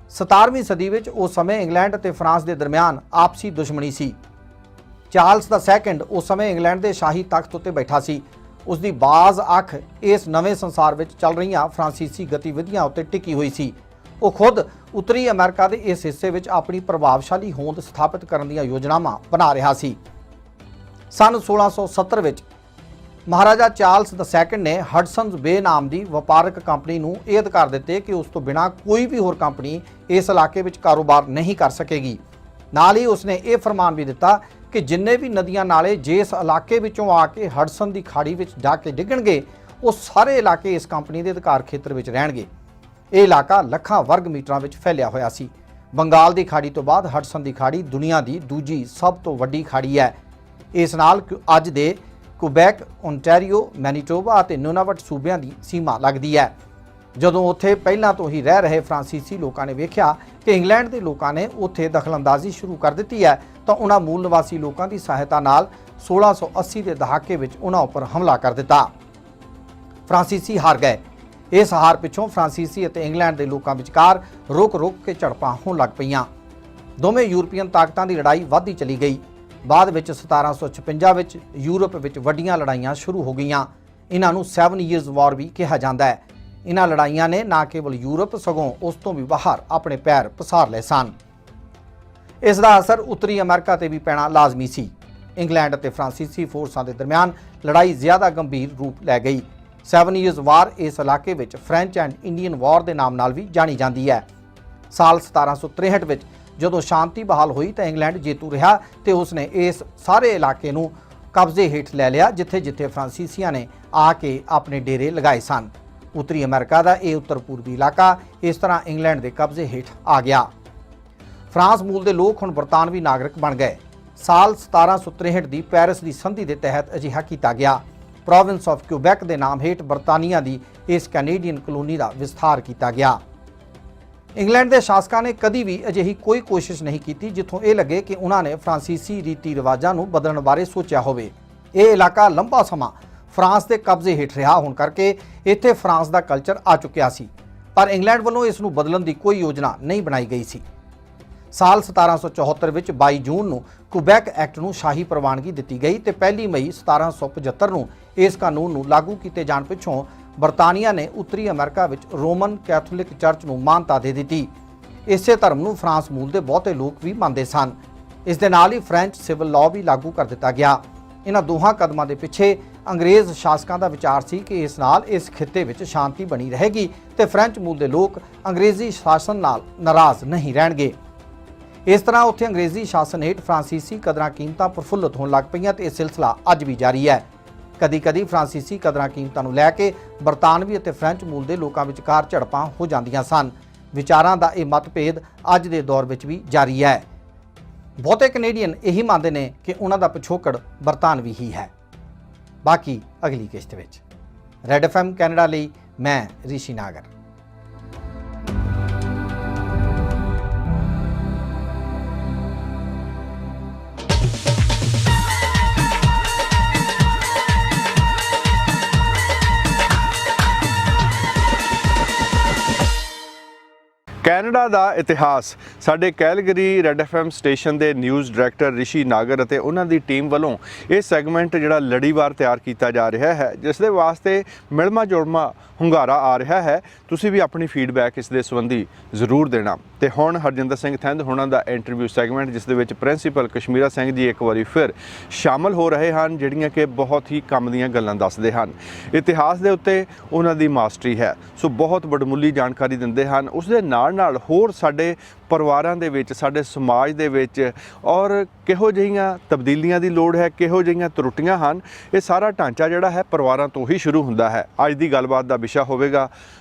17ਵੀਂ ਸਦੀ ਵਿੱਚ ਉਸ ਸਮੇਂ ਇੰਗਲੈਂਡ ਅਤੇ ਫਰਾਂਸ ਦੇ ਦਰਮਿਆਨ ਆਪਸੀ ਦੁਸ਼ਮਣੀ ਸੀ। ਚਾਰਲਸ ਦਾ ਸੈਕੰਡ ਉਸ ਸਮੇਂ ਇੰਗਲੈਂਡ ਦੇ ਸ਼ਾਹੀ ਤਖਤ ਉੱਤੇ ਬੈਠਾ ਸੀ। ਉਸ ਦੀ ਬਾਜ਼ ਅੱਖ ਇਸ ਨਵੇਂ ਸੰਸਾਰ ਵਿੱਚ ਚੱਲ ਰਹੀਆਂ ਫਰਾਂਸੀਸੀ ਗਤੀਵਿਧੀਆਂ ਉੱਤੇ ਟਿਕੀ ਹੋਈ ਸੀ। ਉਹ ਖੁਦ ਉੱਤਰੀ ਅਮਰੀਕਾ ਦੇ ਇਸ ਹਿੱਸੇ ਵਿੱਚ ਆਪਣੀ ਪ੍ਰਭਾਵਸ਼ਾਲੀ ਹੋਂਦ ਸਥਾਪਿਤ ਕਰਨ ਦੀਆਂ ਯੋਜਨਾਵਾਂ ਬਣਾ ਰਿਹਾ ਸੀ। ਸਨ 1670 ਵਿੱਚ ਮਹਾਰਾਜਾ ਚਾਰਲਸ ਦਾ ਸੈਕੰਡ ਨੇ ਹਡਸਨਜ਼ ਬੇ ਨਾਮ ਦੀ ਵਪਾਰਕ ਕੰਪਨੀ ਨੂੰ ਇਹ ਅਧਿਕਾਰ ਦਿੱਤੇ ਕਿ ਉਸ ਤੋਂ ਬਿਨਾਂ ਕੋਈ ਵੀ ਹੋਰ ਕੰਪਨੀ ਇਸ ਇਲਾਕੇ ਵਿੱਚ ਕਾਰੋਬਾਰ ਨਹੀਂ ਕਰ ਸਕੇਗੀ। ਨਾਲ ਹੀ ਉਸਨੇ ਇਹ ਫਰਮਾਨ ਵੀ ਦਿੱਤਾ ਕਿ ਜਿੰਨੇ ਵੀ ਨਦੀਆਂ ਨਾਲੇ ਜਿਸ ਇਲਾਕੇ ਵਿੱਚੋਂ ਆ ਕੇ ਹਡਸਨ ਦੀ ਖਾੜੀ ਵਿੱਚ ਜਾ ਕੇ ਡਿੱਗਣਗੇ ਉਹ ਸਾਰੇ ਇਲਾਕੇ ਇਸ ਕੰਪਨੀ ਦੇ ਅਧਿਕਾਰ ਖੇਤਰ ਵਿੱਚ ਰਹਿਣਗੇ। ਇਹ ਇਲਾਕਾ ਲੱਖਾਂ ਵਰਗ ਮੀਟਰਾਂ ਵਿੱਚ ਫੈਲਿਆ ਹੋਇਆ ਸੀ। ਬੰਗਾਲ ਦੀ ਖਾੜੀ ਤੋਂ ਬਾਅਦ ਹਡਸਨ ਦੀ ਖਾੜੀ ਦੁਨੀਆ ਦੀ ਦੂਜੀ ਸਭ ਤੋਂ ਵੱਡੀ ਖਾੜੀ ਹੈ। ਇਸ ਨਾਲ ਅੱਜ ਦੇ ਕੁਬੈਕ, ਓਨਟਾਰੀਓ, ਮੈਨੀਟੋਬਾ ਅਤੇ ਨੁਨਾਵਟ ਸੂਬਿਆਂ ਦੀ ਸੀਮਾ ਲੱਗਦੀ ਹੈ। ਜਦੋਂ ਉੱਥੇ ਪਹਿਲਾਂ ਤੋਂ ਹੀ ਰਹਿ ਰਹੇ ਫਰਾਂਸੀਸੀ ਲੋਕਾਂ ਨੇ ਵੇਖਿਆ ਕਿ ਇੰਗਲੈਂਡ ਦੇ ਲੋਕਾਂ ਨੇ ਉੱਥੇ ਦਖਲਅੰਦਾਜ਼ੀ ਸ਼ੁਰੂ ਕਰ ਦਿੱਤੀ ਹੈ ਤਾਂ ਉਹਨਾਂ ਮੂਲ ਨਿਵਾਸੀ ਲੋਕਾਂ ਦੀ ਸਹਾਇਤਾ ਨਾਲ 1680 ਦੇ ਦਹਾਕੇ ਵਿੱਚ ਉਹਨਾਂ ਉੱਪਰ ਹਮਲਾ ਕਰ ਦਿੱਤਾ। ਫਰਾਂਸੀਸੀ ਹਾਰ ਗਏ। ਇਸ ਹਾਰ ਪਿੱਛੋਂ ਫਰਾਂਸੀਸੀ ਅਤੇ ਇੰਗਲੈਂਡ ਦੇ ਲੋਕਾਂ ਵਿਚਕਾਰ ਰੁਕ-ਰੁਕ ਕੇ ਝੜਪਾਂ ਹੋਣ ਲੱਗ ਪਈਆਂ। ਦੋਵੇਂ ਯੂਰਪੀਅਨ ਤਾਕਤਾਂ ਦੀ ਲੜਾਈ ਵਧਦੀ ਚਲੀ ਗਈ। ਬਾਅਦ ਵਿੱਚ 1756 ਵਿੱਚ ਯੂਰਪ ਵਿੱਚ ਵੱਡੀਆਂ ਲੜਾਈਆਂ ਸ਼ੁਰੂ ਹੋ ਗਈਆਂ। ਇਹਨਾਂ ਨੂੰ 7 ਈਅਰਸ ਵਾਰ ਵੀ ਕਿਹਾ ਜਾਂਦਾ ਹੈ। ਇਹਨਾਂ ਲੜਾਈਆਂ ਨੇ ਨਾ ਕੇਵਲ ਯੂਰਪ ਸਗੋਂ ਉਸ ਤੋਂ ਵੀ ਬਾਹਰ ਆਪਣੇ ਪੈਰ ਪਸਾਰ ਲਏ ਸਨ। ਇਸ ਦਾ ਅਸਰ ਉੱਤਰੀ ਅਮਰੀਕਾ ਤੇ ਵੀ ਪੈਣਾ ਲਾਜ਼ਮੀ ਸੀ। ਇੰਗਲੈਂਡ ਅਤੇ ਫਰਾਂਸੀਸੀ ਫੋਰਸਾਂ ਦੇ ਦਰਮਿਆਨ ਲੜਾਈ ਜ਼ਿਆਦਾ ਗੰਭੀਰ ਰੂਪ ਲੈ ਗਈ। 7 ਈਅਰਸ ਵਾਰ ਇਸ ਇਲਾਕੇ ਵਿੱਚ ਫ੍ਰੈਂਚ ਐਂਡ ਇੰਡੀਅਨ ਵਾਰ ਦੇ ਨਾਮ ਨਾਲ ਵੀ ਜਾਣੀ ਜਾਂਦੀ ਹੈ। ਸਾਲ 1763 ਵਿੱਚ ਜਦੋਂ ਸ਼ਾਂਤੀ ਬਹਾਲ ਹੋਈ ਤਾਂ ਇੰਗਲੈਂਡ ਜੇਤੂ ਰਿਹਾ ਤੇ ਉਸਨੇ ਇਸ ਸਾਰੇ ਇਲਾਕੇ ਨੂੰ ਕਬਜ਼ੇ ਹੇਠ ਲੈ ਲਿਆ ਜਿੱਥੇ-ਜਿੱਥੇ ਫਰਾਂਸੀਸੀਆਂ ਨੇ ਆ ਕੇ ਆਪਣੇ ਡੇਰੇ ਲਗਾਏ ਸਨ। ਉੱਤਰੀ ਅਮਰੀਕਾ ਦਾ ਇਹ ਉੱਤਰ ਪੂਰਬੀ ਇਲਾਕਾ ਇਸ ਤਰ੍ਹਾਂ ਇੰਗਲੈਂਡ ਦੇ ਕਬਜ਼ੇ ਹੇਠ ਆ ਗਿਆ। ਫਰਾਂਸ ਮੂਲ ਦੇ ਲੋਕ ਹੁਣ ਬਰਤਾਨਵੀ ਨਾਗਰਿਕ ਬਣ ਗਏ। ਸਾਲ 1763 ਦੀ ਪੈਰਿਸ ਦੀ ਸੰਧੀ ਦੇ ਤਹਿਤ ਅਜਿਹਾ ਕੀਤਾ ਗਿਆ। ਪ੍ਰੋਵਿੰਸ ਆਫ ਕਿਊਬੈਕ ਦੇ ਨਾਮ ਹੇਠ ਬਰਤਾਨੀਆ ਦੀ ਇਸ ਕੈਨੇਡੀਅਨ ਕਲੋਨੀ ਦਾ ਵਿਸਥਾਰ ਕੀਤਾ ਗਿਆ। ਇੰਗਲੈਂਡ ਦੇ ਸ਼ਾਸਕਾਂ ਨੇ ਕਦੀ ਵੀ ਅਜਿਹੀ ਕੋਈ ਕੋਸ਼ਿਸ਼ ਨਹੀਂ ਕੀਤੀ ਜਿੱਥੋਂ ਇਹ ਲੱਗੇ ਕਿ ਉਹਨਾਂ ਨੇ ਫਰਾਂਸੀਸੀ ਰੀਤੀ ਰਿਵਾਜਾਂ ਨੂੰ ਬਦਲਣ ਬਾਰੇ ਸੋਚਿਆ ਹੋਵੇ। ਇਹ ਇਲਾਕਾ ਲੰਬਾ ਸਮਾਂ ਫਰਾਂਸ ਦੇ ਕਬਜ਼ੇ ਹੇਠ ਰਿਹਾ ਹੋਣ ਕਰਕੇ ਇੱਥੇ ਫਰਾਂਸ ਦਾ ਕਲਚਰ ਆ ਚੁੱਕਿਆ ਸੀ, ਪਰ ਇੰਗਲੈਂਡ ਵੱਲੋਂ ਇਸ ਨੂੰ ਬਦਲਣ ਦੀ ਕੋਈ ਯੋਜਨਾ ਨਹੀਂ ਬਣਾਈ ਗਈ ਸੀ। ਸਾਲ 1774 ਵਿੱਚ 22 ਜੂਨ ਨੂੰ ਕੁਬੈਕ ਐਕਟ ਨੂੰ ਸ਼ਾਹੀ ਪ੍ਰਵਾਨਗੀ ਦਿੱਤੀ ਗਈ ਤੇ 1 ਮਈ 1775 ਨੂੰ ਇਸ ਕਾਨੂੰਨ ਨੂੰ ਲਾਗੂ ਕੀਤੇ ਜਾਣ ਪਿੱਛੋਂ ਬਰਤਾਨੀਆ ਨੇ ਉੱਤਰੀ ਅਮਰੀਕਾ ਵਿੱਚ ਰੋਮਨ ਕੈਥੋਲਿਕ ਚਰਚ ਨੂੰ ਮਾਨਤਾ ਦੇ ਦਿੱਤੀ। ਇਸੇ ਧਰਮ ਨੂੰ ਫਰਾਂਸ ਮੂਲ ਦੇ ਬਹੁਤੇ ਲੋਕ ਵੀ ਮੰਨਦੇ ਸਨ। ਇਸ ਦੇ ਨਾਲ ਹੀ ਫ੍ਰੈਂਚ ਸਿਵਲ ਲਾਅ ਵੀ ਲਾਗੂ ਕਰ ਦਿੱਤਾ ਗਿਆ। ਇਹਨਾਂ ਦੋਹਾਂ ਕਦਮਾਂ ਦੇ ਪਿੱਛੇ ਅੰਗਰੇਜ਼ ਸ਼ਾਸਕਾਂ ਦਾ ਵਿਚਾਰ ਸੀ ਕਿ ਇਸ ਨਾਲ ਇਸ ਖਿੱਤੇ ਵਿੱਚ ਸ਼ਾਂਤੀ ਬਣੀ ਰਹੇਗੀ ਤੇ ਫ੍ਰੈਂਚ ਮੂਲ ਦੇ ਲੋਕ ਅੰਗਰੇਜ਼ੀ ਸ਼ਾਸਨ ਨਾਲ ਨਾਰਾਜ਼ ਨਹੀਂ ਰਹਿਣਗੇ। ਇਸ ਤਰ੍ਹਾਂ ਉੱਥੇ ਅੰਗਰੇਜ਼ੀ ਸ਼ਾਸਨ ਹੇਠ ਫਰਾਂਸੀਸੀ ਕਦਰਾਂ ਕੀਮਤਾਂ ਪ੍ਰਫੁੱਲਤ ਹੋਣ ਲੱਗ ਪਈਆਂ ਤੇ ਇਹ ਸਿਲਸਿਲਾ ਅੱਜ ਵੀ ਜਾਰੀ ਹੈ। ਕਦੀ-ਕਦੀ ਫਰਾਂਸੀਸੀ ਕਦਰਾਂ ਕੀਮਤਾਂ ਨੂੰ ਲੈ ਕੇ ਬਰਤਾਨਵੀ ਅਤੇ ਫ੍ਰੈਂਚ ਮੂਲ ਦੇ ਲੋਕਾਂ ਵਿਚਕਾਰ ਝੜਪਾਂ ਹੋ ਜਾਂਦੀਆਂ ਸਨ। ਵਿਚਾਰਾਂ ਦਾ ਇਹ ਮਤਭੇਦ ਅੱਜ ਦੇ ਦੌਰ ਵਿੱਚ ਵੀ ਜਾਰੀ ਹੈ। ਬਹੁਤੇ ਕੈਨੇਡੀਅਨ ਇਹੀ ਮੰਨਦੇ ਨੇ ਕਿ ਉਹਨਾਂ ਦਾ ਪਿਛੋਕੜ ਬਰਤਾਨਵੀ ਹੀ ਹੈ। ਬਾਕੀ ਅਗਲੀ ਕਿਸ਼ਤ ਵਿੱਚ। ਰੈਡ FM ਕੈਨੇਡਾ ਲਈ ਮੈਂ ਰਿਸ਼ੀ ਨਾਗਰ। ਕੈਨੇਡਾ ਦਾ ਇਤਿਹਾਸ ਸਾਡੇ ਕੈਲਗਰੀ ਰੈਡ FM ਸਟੇਸ਼ਨ ਦੇ ਨਿਊਜ਼ ਡਾਇਰੈਕਟਰ ਰਿਸ਼ੀ ਨਾਗਰ ਅਤੇ ਉਹਨਾਂ ਦੀ ਟੀਮ ਵੱਲੋਂ ਇਹ ਸੈਗਮੈਂਟ ਜਿਹੜਾ ਲੜੀਵਾਰ ਤਿਆਰ ਕੀਤਾ ਜਾ ਰਿਹਾ ਹੈ, ਜਿਸ ਦੇ ਵਾਸਤੇ ਮਿਲਮਾ ਜੋੜਮਾ ਹੁੰਗਾਰਾ ਆ ਰਿਹਾ ਹੈ। ਤੁਸੀਂ ਵੀ ਆਪਣੀ ਫੀਡਬੈਕ ਇਸ ਦੇ ਸੰਬੰਧੀ ਜ਼ਰੂਰ ਦੇਣਾ। ਤੇ ਹੁਣ ਹਰਜਿੰਦਰ ਸਿੰਘ ਥਿੰਦ ਹੋਣਾ ਦਾ ਇੰਟਰਵਿਊ ਸੈਗਮੈਂਟ, ਜਿਸ ਦੇ ਵਿੱਚ ਪ੍ਰਿੰਸੀਪਲ ਕਸ਼ਮੀਰਾ ਸਿੰਘ ਜੀ ਇੱਕ ਵਾਰੀ ਫਿਰ ਸ਼ਾਮਲ ਹੋ ਰਹੇ ਹਨ, ਜਿਹੜੀਆਂ ਕਿ ਬਹੁਤ ਹੀ ਕੰਮ ਦੀਆਂ ਗੱਲਾਂ ਦੱਸਦੇ ਹਨ। ਇਤਿਹਾਸ ਦੇ ਉੱਤੇ ਉਹਨਾਂ ਦੀ ਮਾਸਟਰੀ ਹੈ, ਸੋ ਬਹੁਤ ਵਡਮੁੱਲੀ ਜਾਣਕਾਰੀ ਦਿੰਦੇ ਹਨ। ਉਸ ਦੇ ਨਾਲ ਨਾਲ ਹੋਰ ਸਾਡੇ ਪਰਿਵਾਰਾਂ ਦੇ ਵਿੱਚ, ਸਾਡੇ ਸਮਾਜ ਦੇ ਵਿੱਚ ਔਰ ਕਿਹੋ ਜਿਹੀਆਂ ਤਬਦੀਲੀਆਂ ਦੀ ਲੋੜ ਹੈ, ਕਿਹੋ ਜਿਹੀਆਂ ਤਰੁੱਟੀਆਂ ਹਨ, ਇਹ ਸਾਰਾ ਢਾਂਚਾ ਜਿਹੜਾ ਹੈ ਪਰਿਵਾਰਾਂ ਤੋਂ ਹੀ ਸ਼ੁਰੂ ਹੁੰਦਾ ਹੈ। ਅੱਜ ਦੀ ਗੱਲਬਾਤ ਦਾ ਵਿਸ਼ਾ ਹੋਵੇਗਾ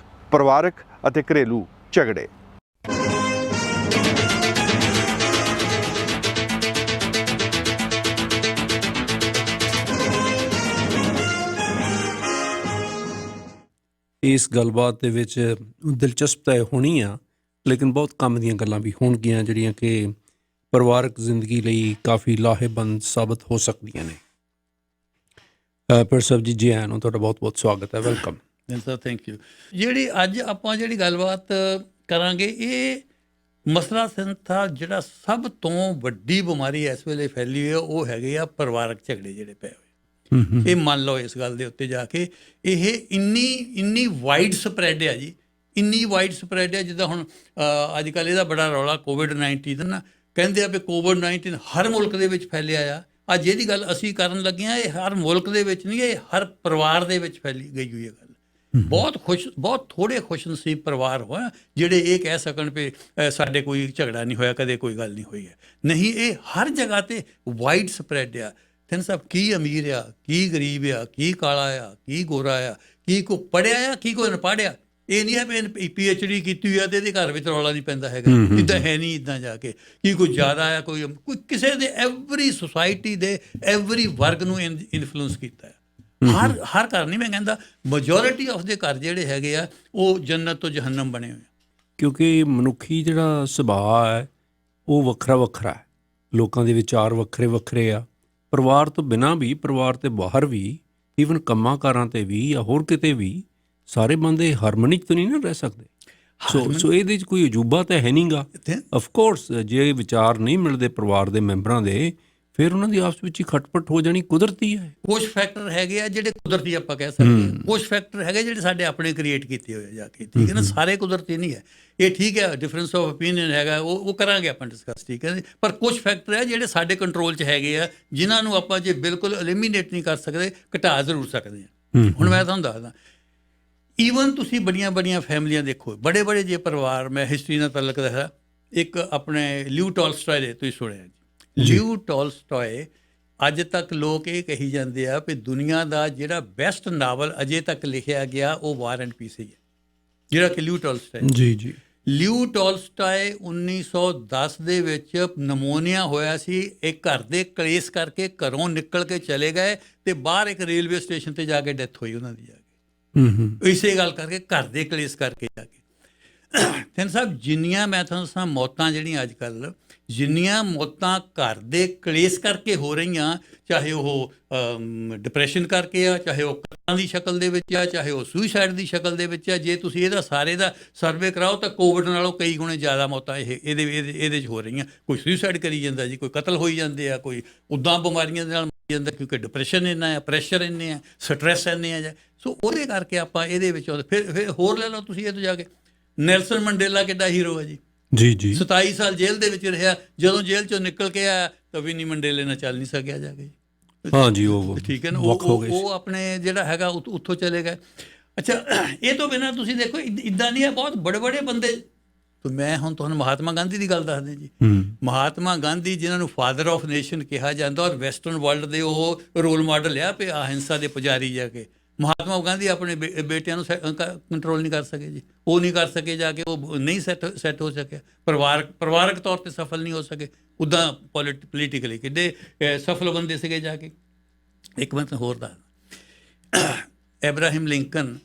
ਪਰਿਵਾਰਕ ਅਤੇ ਘਰੇਲੂ ਝਗੜੇ। ਇਸ ਗੱਲਬਾਤ ਦੇ ਵਿੱਚ ਦਿਲਚਸਪ ਤਾਂ ਹੋਣੀ ਆ, ਲੇਕਿਨ ਬਹੁਤ ਕੰਮ ਦੀਆਂ ਗੱਲਾਂ ਵੀ ਹੋਣਗੀਆਂ ਜਿਹੜੀਆਂ ਕਿ ਪਰਿਵਾਰਕ ਜ਼ਿੰਦਗੀ ਲਈ ਕਾਫੀ ਲਾਹੇਵੰਦ ਸਾਬਤ ਹੋ ਸਕਦੀਆਂ ਨੇ। ਪਰ ਸਾਹਿਬ ਜੀ ਆਇਆਂ ਨੂੰ ਤੁਹਾਡਾ ਬਹੁਤ ਬਹੁਤ ਸਵਾਗਤ ਹੈ, ਵੈਲਕਮ। Sir thank you. ਜਿਹੜੀ ਅੱਜ ਆਪਾਂ ਜਿਹੜੀ ਗੱਲਬਾਤ ਕਰਾਂਗੇ, ਇਹ ਮਸਲਾ ਸੰਥਾ ਜਿਹੜਾ ਸਭ ਤੋਂ ਵੱਡੀ ਬਿਮਾਰੀ ਇਸ ਵੇਲੇ ਫੈਲੀ ਹੋਈ ਹੈ, ਉਹ ਹੈਗੇ ਆ ਪਰਿਵਾਰਕ ਝਗੜੇ ਜਿਹੜੇ ਪਏ ਹੋਏ। ਇਹ ਮੰਨ ਲਓ ਇਸ ਗੱਲ ਦੇ ਉੱਤੇ ਜਾ ਕੇ ਇਹ ਇੰਨੀ ਵਾਈਡ ਸਪਰੈਡ ਹੈ ਜੀ, ਇੰਨੀ ਵਾਈਡ ਸਪਰੈਡ ਹੈ। ਜਿੱਦਾਂ ਹੁਣ ਅੱਜ ਕੱਲ੍ਹ ਇਹਦਾ ਬੜਾ ਰੌਲਾ ਕੋਵਿਡ-19 ਨਾ, ਕਹਿੰਦੇ ਆ ਵੀ ਕੋਵਿਡ-19 ਹਰ ਮੁਲਕ ਦੇ ਵਿੱਚ ਫੈਲਿਆ ਆ। ਅੱਜ ਇਹਦੀ ਗੱਲ ਅਸੀਂ ਕਰਨ ਲੱਗੇ ਹਾਂ, ਇਹ ਹਰ ਮੁਲਕ ਦੇ ਵਿੱਚ ਨਹੀਂ, ਇਹ ਹਰ ਪਰਿਵਾਰ ਦੇ ਵਿੱਚ ਫੈਲੀ ਗਈ ਹੋਈ ਹੈ ਗੱਲ। ਬਹੁਤ ਥੋੜ੍ਹੇ ਖੁਸ਼ਨਸੀਬ ਪਰਿਵਾਰ ਹੋਏ ਜਿਹੜੇ ਇਹ ਕਹਿ ਸਕਣ ਵੀ ਸਾਡੇ ਕੋਈ ਝਗੜਾ ਨਹੀਂ ਹੋਇਆ, ਕਦੇ ਕੋਈ ਗੱਲ ਨਹੀਂ ਹੋਈ ਹੈ। ਨਹੀਂ, ਇਹ ਹਰ ਜਗ੍ਹਾ 'ਤੇ ਵਾਈਡ ਸਪਰੈਡ ਆ। ਥਿੰਨ ਸਾਹਿਬ, ਕੀ ਅਮੀਰ ਆ, ਕੀ ਗਰੀਬ ਆ, ਕੀ ਕਾਲਾ ਆ, ਕੀ ਗੋਰਾ ਆ, ਕੀ ਕੋਈ ਪੜ੍ਹਿਆ ਆ, ਕੀ ਕੋਈ ਅਨਪੜ੍ਹ ਆ। ਇਹ ਨਹੀਂ ਹੈ ਵੀ PhD ਕੀਤੀ ਹੋਈ ਆ ਅਤੇ ਇਹਦੇ ਘਰ ਵਿੱਚ ਰੌਲਾ ਨਹੀਂ ਪੈਂਦਾ ਹੈਗਾ, ਇੱਦਾਂ ਹੈ ਨਹੀਂ। ਇੱਦਾਂ ਜਾ ਕੇ ਕੀ ਕੋਈ ਜ਼ਿਆਦਾ ਆ, ਕੋਈ ਕਿਸੇ ਦੇ ਐਵਰੀ ਸੁਸਾਇਟੀ ਦੇ ਐਵਰੀ ਵਰਗ ਨੂੰ ਇਨਫਲੂਐਂਸ ਕੀਤਾ ਹੈ। ਹਰ ਘਰ ਨਹੀਂ, ਮੈਂ ਕਹਿੰਦਾ ਮੈਜੋਰਿਟੀ ਆਫ ਦੇ ਘਰ ਜਿਹੜੇ ਹੈਗੇ ਆ ਉਹ ਜੰਨਤ ਤੋਂ ਜਹੰਨਮ ਬਣੇ ਹੋਏ। ਕਿਉਂਕਿ ਮਨੁੱਖੀ ਜਿਹੜਾ ਸੁਭਾਅ ਹੈ ਉਹ ਵੱਖਰਾ ਵੱਖਰਾ ਹੈ, ਲੋਕਾਂ ਦੇ ਵਿਚਾਰ ਵੱਖਰੇ ਵੱਖਰੇ ਆ। ਪਰਿਵਾਰ ਤੋਂ ਬਿਨਾਂ ਵੀ, ਪਰਿਵਾਰ ਦੇ ਬਾਹਰ ਵੀ, ਈਵਨ ਕੰਮਾਂ ਕਾਰਾਂ 'ਤੇ ਵੀ ਜਾਂ ਹੋਰ ਕਿਤੇ ਵੀ ਸਾਰੇ ਬੰਦੇ ਹਾਰਮਨੀ 'ਚ ਤਾਂ ਨਹੀਂ ਨਾ ਰਹਿ ਸਕਦੇ। ਸੋ ਇਹਦੇ 'ਚ ਕੋਈ ਅਜੂਬਾ ਤਾਂ ਹੈ ਨਹੀਂ ਗਾ। ਅਫਕੋਰਸ ਜੇ ਵਿਚਾਰ ਨਹੀਂ ਮਿਲਦੇ ਪਰਿਵਾਰ ਦੇ ਮੈਂਬਰਾਂ ਦੇ, ਫਿਰ ਉਹਨਾਂ ਦੀ ਆਪਸ ਵਿੱਚ ਹੀ ਖਟਪਟ ਹੋ ਜਾਣੀ ਕੁਦਰਤੀ ਹੈ। ਕੁਛ ਫੈਕਟਰ ਹੈਗੇ ਆ ਜਿਹੜੇ ਕੁਦਰਤੀ ਆਪਾਂ ਕਹਿ ਸਕਦੇ ਹਾਂ, ਕੁਛ ਫੈਕਟਰ ਹੈਗੇ ਜਿਹੜੇ ਸਾਡੇ ਆਪਣੇ ਕ੍ਰੀਏਟ ਕੀਤੇ ਹੋਏ ਜਾ ਕੇ, ਠੀਕ ਹੈ ਨਾ। ਸਾਰੇ ਕੁਦਰਤੀ ਨਹੀਂ ਹੈ ਇਹ, ਠੀਕ ਹੈ। ਡਿਫਰੈਂਸ ਆਫ ਓਪੀਨੀਅਨ ਹੈਗਾ, ਉਹ ਕਰਾਂਗੇ ਆਪਾਂ ਡਿਸਕਸ, ਠੀਕ ਹੈ। ਪਰ ਕੁਛ ਫੈਕਟਰ ਹੈ ਜਿਹੜੇ ਸਾਡੇ ਕੰਟਰੋਲ 'ਚ ਹੈਗੇ ਆ, ਜਿਨ੍ਹਾਂ ਨੂੰ ਆਪਾਂ ਜੇ ਬਿਲਕੁਲ ਐਲੀਮੀਨੇਟ ਨਹੀਂ ਕਰ ਸਕਦੇ, ਘਟਾ ਜ਼ਰੂਰ ਸਕਦੇ ਹਾਂ। ਹੁਣ ਮੈਂ ਤੁਹਾਨੂੰ ਦੱਸਦਾ, ਈਵਨ ਤੁਸੀਂ ਬੜੀਆਂ ਫੈਮਲੀਆਂ ਦੇਖੋ, ਬੜੇ ਜੇ ਪਰਿਵਾਰ, ਮੈਂ ਹਿਸਟਰੀ ਨਾਲ ਤਾਲੁਕ ਰੱਖਦਾ। ਇੱਕ ਆਪਣੇ ਲਿਊ ਟਾਲਸਟਾਏ ਦੇ ਤੁਸੀਂ ਸੁਣਿਆ ਜੀ, ਲਿਊ ਟਾਲਸਟਾਏ। ਅੱਜ ਤੱਕ ਲੋਕ ਇਹ ਕਹੀ ਜਾਂਦੇ ਆ ਵੀ ਦੁਨੀਆ ਦਾ ਜਿਹੜਾ ਬੈਸਟ ਨਾਵਲ ਅਜੇ ਤੱਕ ਲਿਖਿਆ ਗਿਆ ਉਹ ਵਾਰ ਐਂਡ ਪੀਸ ਹੀ ਹੈ, ਜਿਹੜਾ ਕਿ ਲਿਊ ਟਾਲਸਟਾਏ। ਜੀ ਲਿਊ ਟਾਲਸਟਾਏ 1910 ਦੇ ਵਿੱਚ ਨਮੋਨੀਆ ਹੋਇਆ ਸੀ। ਇੱਕ ਘਰ ਦੇ ਕਲੇਸ਼ ਕਰਕੇ ਘਰੋਂ ਨਿਕਲ ਕੇ ਚਲੇ ਗਏ ਤੇ ਬਾਹਰ ਇੱਕ ਰੇਲਵੇ ਸਟੇਸ਼ਨ ਤੇ ਜਾ ਕੇ ਡੈਥ ਹੋਈ ਉਹਨਾਂ ਦੀ ਜਾ ਕੇ। ਇਸੇ ਗੱਲ ਕਰਕੇ, ਘਰ ਦੇ ਕਲੇਸ਼ ਕਰਕੇ ਜਾ ਕੇ। ਥਿੰਨ ਸਾਹਿਬ, ਜਿੰਨੀਆਂ ਮੈਂ ਤੁਹਾਨੂੰ ਦੱਸਾਂ ਮੌਤਾਂ ਜਿਹੜੀਆਂ ਅੱਜ ਕੱਲ੍ਹ, ਜਿੰਨੀਆਂ ਮੌਤਾਂ ਘਰ ਦੇ ਕਲੇਸ਼ ਕਰਕੇ ਹੋ ਰਹੀਆਂ, ਚਾਹੇ ਉਹ ਡਿਪਰੈਸ਼ਨ ਕਰਕੇ ਆ, ਚਾਹੇ ਉਹ ਕਤਲਾਂ ਦੀ ਸ਼ਕਲ ਦੇ ਵਿੱਚ ਆ, ਚਾਹੇ ਉਹ ਸੁਈਸਾਈਡ ਦੀ ਸ਼ਕਲ ਦੇ ਵਿੱਚ ਆ, ਜੇ ਤੁਸੀਂ ਇਹਦਾ ਸਾਰੇ ਦਾ ਸਰਵੇ ਕਰਾਓ ਤਾਂ ਕੋਵਿਡ ਨਾਲੋਂ ਕਈ ਗੁਣੇ ਜ਼ਿਆਦਾ ਮੌਤਾਂ ਇਹਦੇ 'ਚ ਹੋ ਰਹੀਆਂ। ਕੋਈ ਸੁਈਸਾਈਡ ਕਰੀ ਜਾਂਦਾ ਜੀ, ਕੋਈ ਕਤਲ ਹੋਈ ਜਾਂਦੇ ਆ, ਕੋਈ ਉੱਦਾਂ ਬਿਮਾਰੀਆਂ ਦੇ ਨਾਲ ਮਰ ਜਾਂਦਾ, ਕਿਉਂਕਿ ਡਿਪਰੈਸ਼ਨ ਇੰਨਾ ਆ, ਪ੍ਰੈਸ਼ਰ ਇੰਨੇ ਆ, ਸਟਰੈਸ ਇੰਨੇ ਆ। ਸੋ ਉਹਦੇ ਕਰਕੇ ਆਪਾਂ ਇਹਦੇ ਵਿੱਚ ਫਿਰ ਹੋਰ ਲੈ ਲਓ ਤੁਸੀਂ ਇਹ ਤੋਂ ਜਾ ਕੇ, ਨੈਲਸਨ ਮੰਡੇਲਾ ਕਿੱਡਾ ਹੀਰੋ ਹੈ ਜੀ। 27 ਸਾਲ ਜੇਲ੍ਹ ਦੇ ਵਿੱਚ ਰਿਹਾ, ਜਦੋਂ ਜੇਲ੍ਹ 'ਚੋਂ ਨਿਕਲ ਕੇ ਆਇਆ ਤਾਂ ਵਿਨੀ ਮੰਡੇਲੇ ਨਾਲ ਚੱਲ ਨਹੀਂ ਸਕਿਆ ਜਾ ਕੇ। ਹਾਂਜੀ, ਉਹ ਠੀਕ ਹੈ ਨਾ, ਉਹ ਆਪਣੇ ਜਿਹੜਾ ਹੈਗਾ ਉੱਥੋਂ ਚਲੇ ਗਏ। ਅੱਛਾ, ਇਹ ਤੋਂ ਬਿਨਾਂ ਤੁਸੀਂ ਦੇਖੋ ਇੱਦਾਂ ਨਹੀਂ ਹੈ, ਬਹੁਤ ਬੜੇ ਬੰਦੇ। ਮੈਂ ਹੁਣ ਤੁਹਾਨੂੰ ਮਹਾਤਮਾ ਗਾਂਧੀ ਦੀ ਗੱਲ ਦੱਸਦੇ ਜੀ। ਮਹਾਤਮਾ ਗਾਂਧੀ, ਜਿਨ੍ਹਾਂ ਨੂੰ ਫਾਦਰ ਆਫ ਨੇਸ਼ਨ ਕਿਹਾ ਜਾਂਦਾ, ਔਰ ਵੈਸਟਰਨ ਵਰਲਡ ਦੇ ਉਹ ਰੋਲ ਮਾਡਲ ਆ ਵੀ ਅਹਿੰਸਾ ਦੇ ਪੁਜਾਰੀ ਜਾ ਕੇ। ਮਹਾਤਮਾ ਗਾਂਧੀ ਆਪਣੇ ਬੇਟਿਆਂ ਨੂੰ ਕੰਟਰੋਲ ਨਹੀਂ ਕਰ ਸਕੇ ਜੀ, ਉਹ ਨਹੀਂ ਕਰ ਸਕੇ ਜਾ ਕੇ, ਉਹ ਨਹੀਂ ਸੈੱਟ ਹੋ ਸਕਿਆ। ਪਰਿਵਾਰਕ ਤੌਰ 'ਤੇ ਸਫਲ ਨਹੀਂ ਹੋ ਸਕੇ। ਉੱਦਾਂ ਪੋਲੀਟੀਕਲੀ ਕਿੱਡੇ ਸਫਲ ਬੰਦੇ ਸੀਗੇ ਜਾ ਕੇ। ਇੱਕ ਮੈਂ ਹੋਰ ਦੱਸਦਾ, ਐਬਰਾਹਿਮ ਲਿੰਕਨ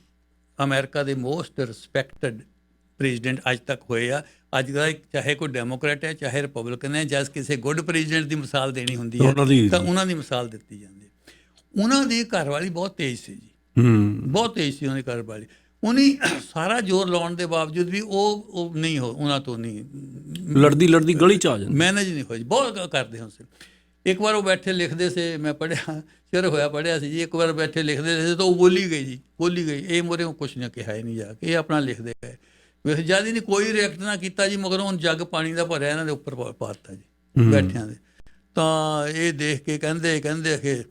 ਅਮਰੀਕਾ ਦੇ ਮੋਸਟ ਰਿਸਪੈਕਟਡ ਪ੍ਰੈਜ਼ੀਡੈਂਟ ਅੱਜ ਤੱਕ ਹੋਏ ਆ। ਅੱਜ ਕੱਲ੍ਹ ਚਾਹੇ ਕੋਈ ਡੈਮੋਕ੍ਰੈਟ ਹੈ, ਚਾਹੇ ਰਿਪਬਲਿਕਨ ਹੈ, ਜਦ ਕਿਸੇ ਗੁੱਡ ਪ੍ਰੈਜ਼ੀਡੈਂਟ ਦੀ ਮਿਸਾਲ ਦੇਣੀ ਹੁੰਦੀ ਹੈ ਤਾਂ ਉਹਨਾਂ ਦੀ ਮਿਸਾਲ ਦਿੱਤੀ ਜਾਂਦੀ ਹੈ। ਉਹਨਾਂ ਦੀ ਘਰਵਾਲੀ ਬਹੁਤ ਤੇਜ਼ ਸੀ ਜੀ, ਬਹੁਤ ਤੇਜ਼ ਸੀ ਉਹਨਾਂ ਦੀ ਘਰਵਾਲੀ। ਉਹਨੇ ਸਾਰਾ ਜ਼ੋਰ ਲਾਉਣ ਦੇ ਬਾਵਜੂਦ ਵੀ ਉਹ ਨਹੀਂ ਉਹਨਾਂ ਤੋਂ ਨਹੀਂ ਲੜਦੀ ਗਲੀ 'ਚ ਆ ਜਾਂਦੀ, ਮੈਨੇਜ ਨਹੀਂ ਹੋਈ। ਬਹੁਤ ਕਰਦੇ ਹੁੰਦੇ ਸੀ। ਇੱਕ ਵਾਰ ਉਹ ਬੈਠੇ ਲਿਖਦੇ ਸੀ, ਮੈਂ ਪੜ੍ਹਿਆ, ਚਿਰ ਹੋਇਆ ਪੜ੍ਹਿਆ ਸੀ ਜੀ। ਇੱਕ ਵਾਰ ਬੈਠੇ ਲਿਖਦੇ ਸੀ ਤਾਂ ਉਹ ਬੋਲੀ ਗਈ। ਇਹ ਮੋਰੇ ਕੁਛ ਨਾ ਕਿਹਾ ਹੀ ਨਹੀਂ ਜਾ ਕੇ, ਇਹ ਆਪਣਾ ਲਿਖਦੇ ਗਏ। ਵੈਸੇ ਜਦ ਇਹਨੇ ਕੋਈ ਰਿਐਕਟ ਨਾ ਕੀਤਾ ਜੀ, ਮਗਰੋਂ ਹੁਣ ਜੱਗ ਪਾਣੀ ਦਾ ਭਰਿਆ ਇਹਨਾਂ ਦੇ ਉੱਪਰ ਪਾ ਦਿੱਤਾ ਜੀ ਬੈਠਿਆਂ ਦੇ। ਤਾਂ ਇਹ ਦੇਖ ਕੇ ਕਹਿੰਦੇ ਕਿ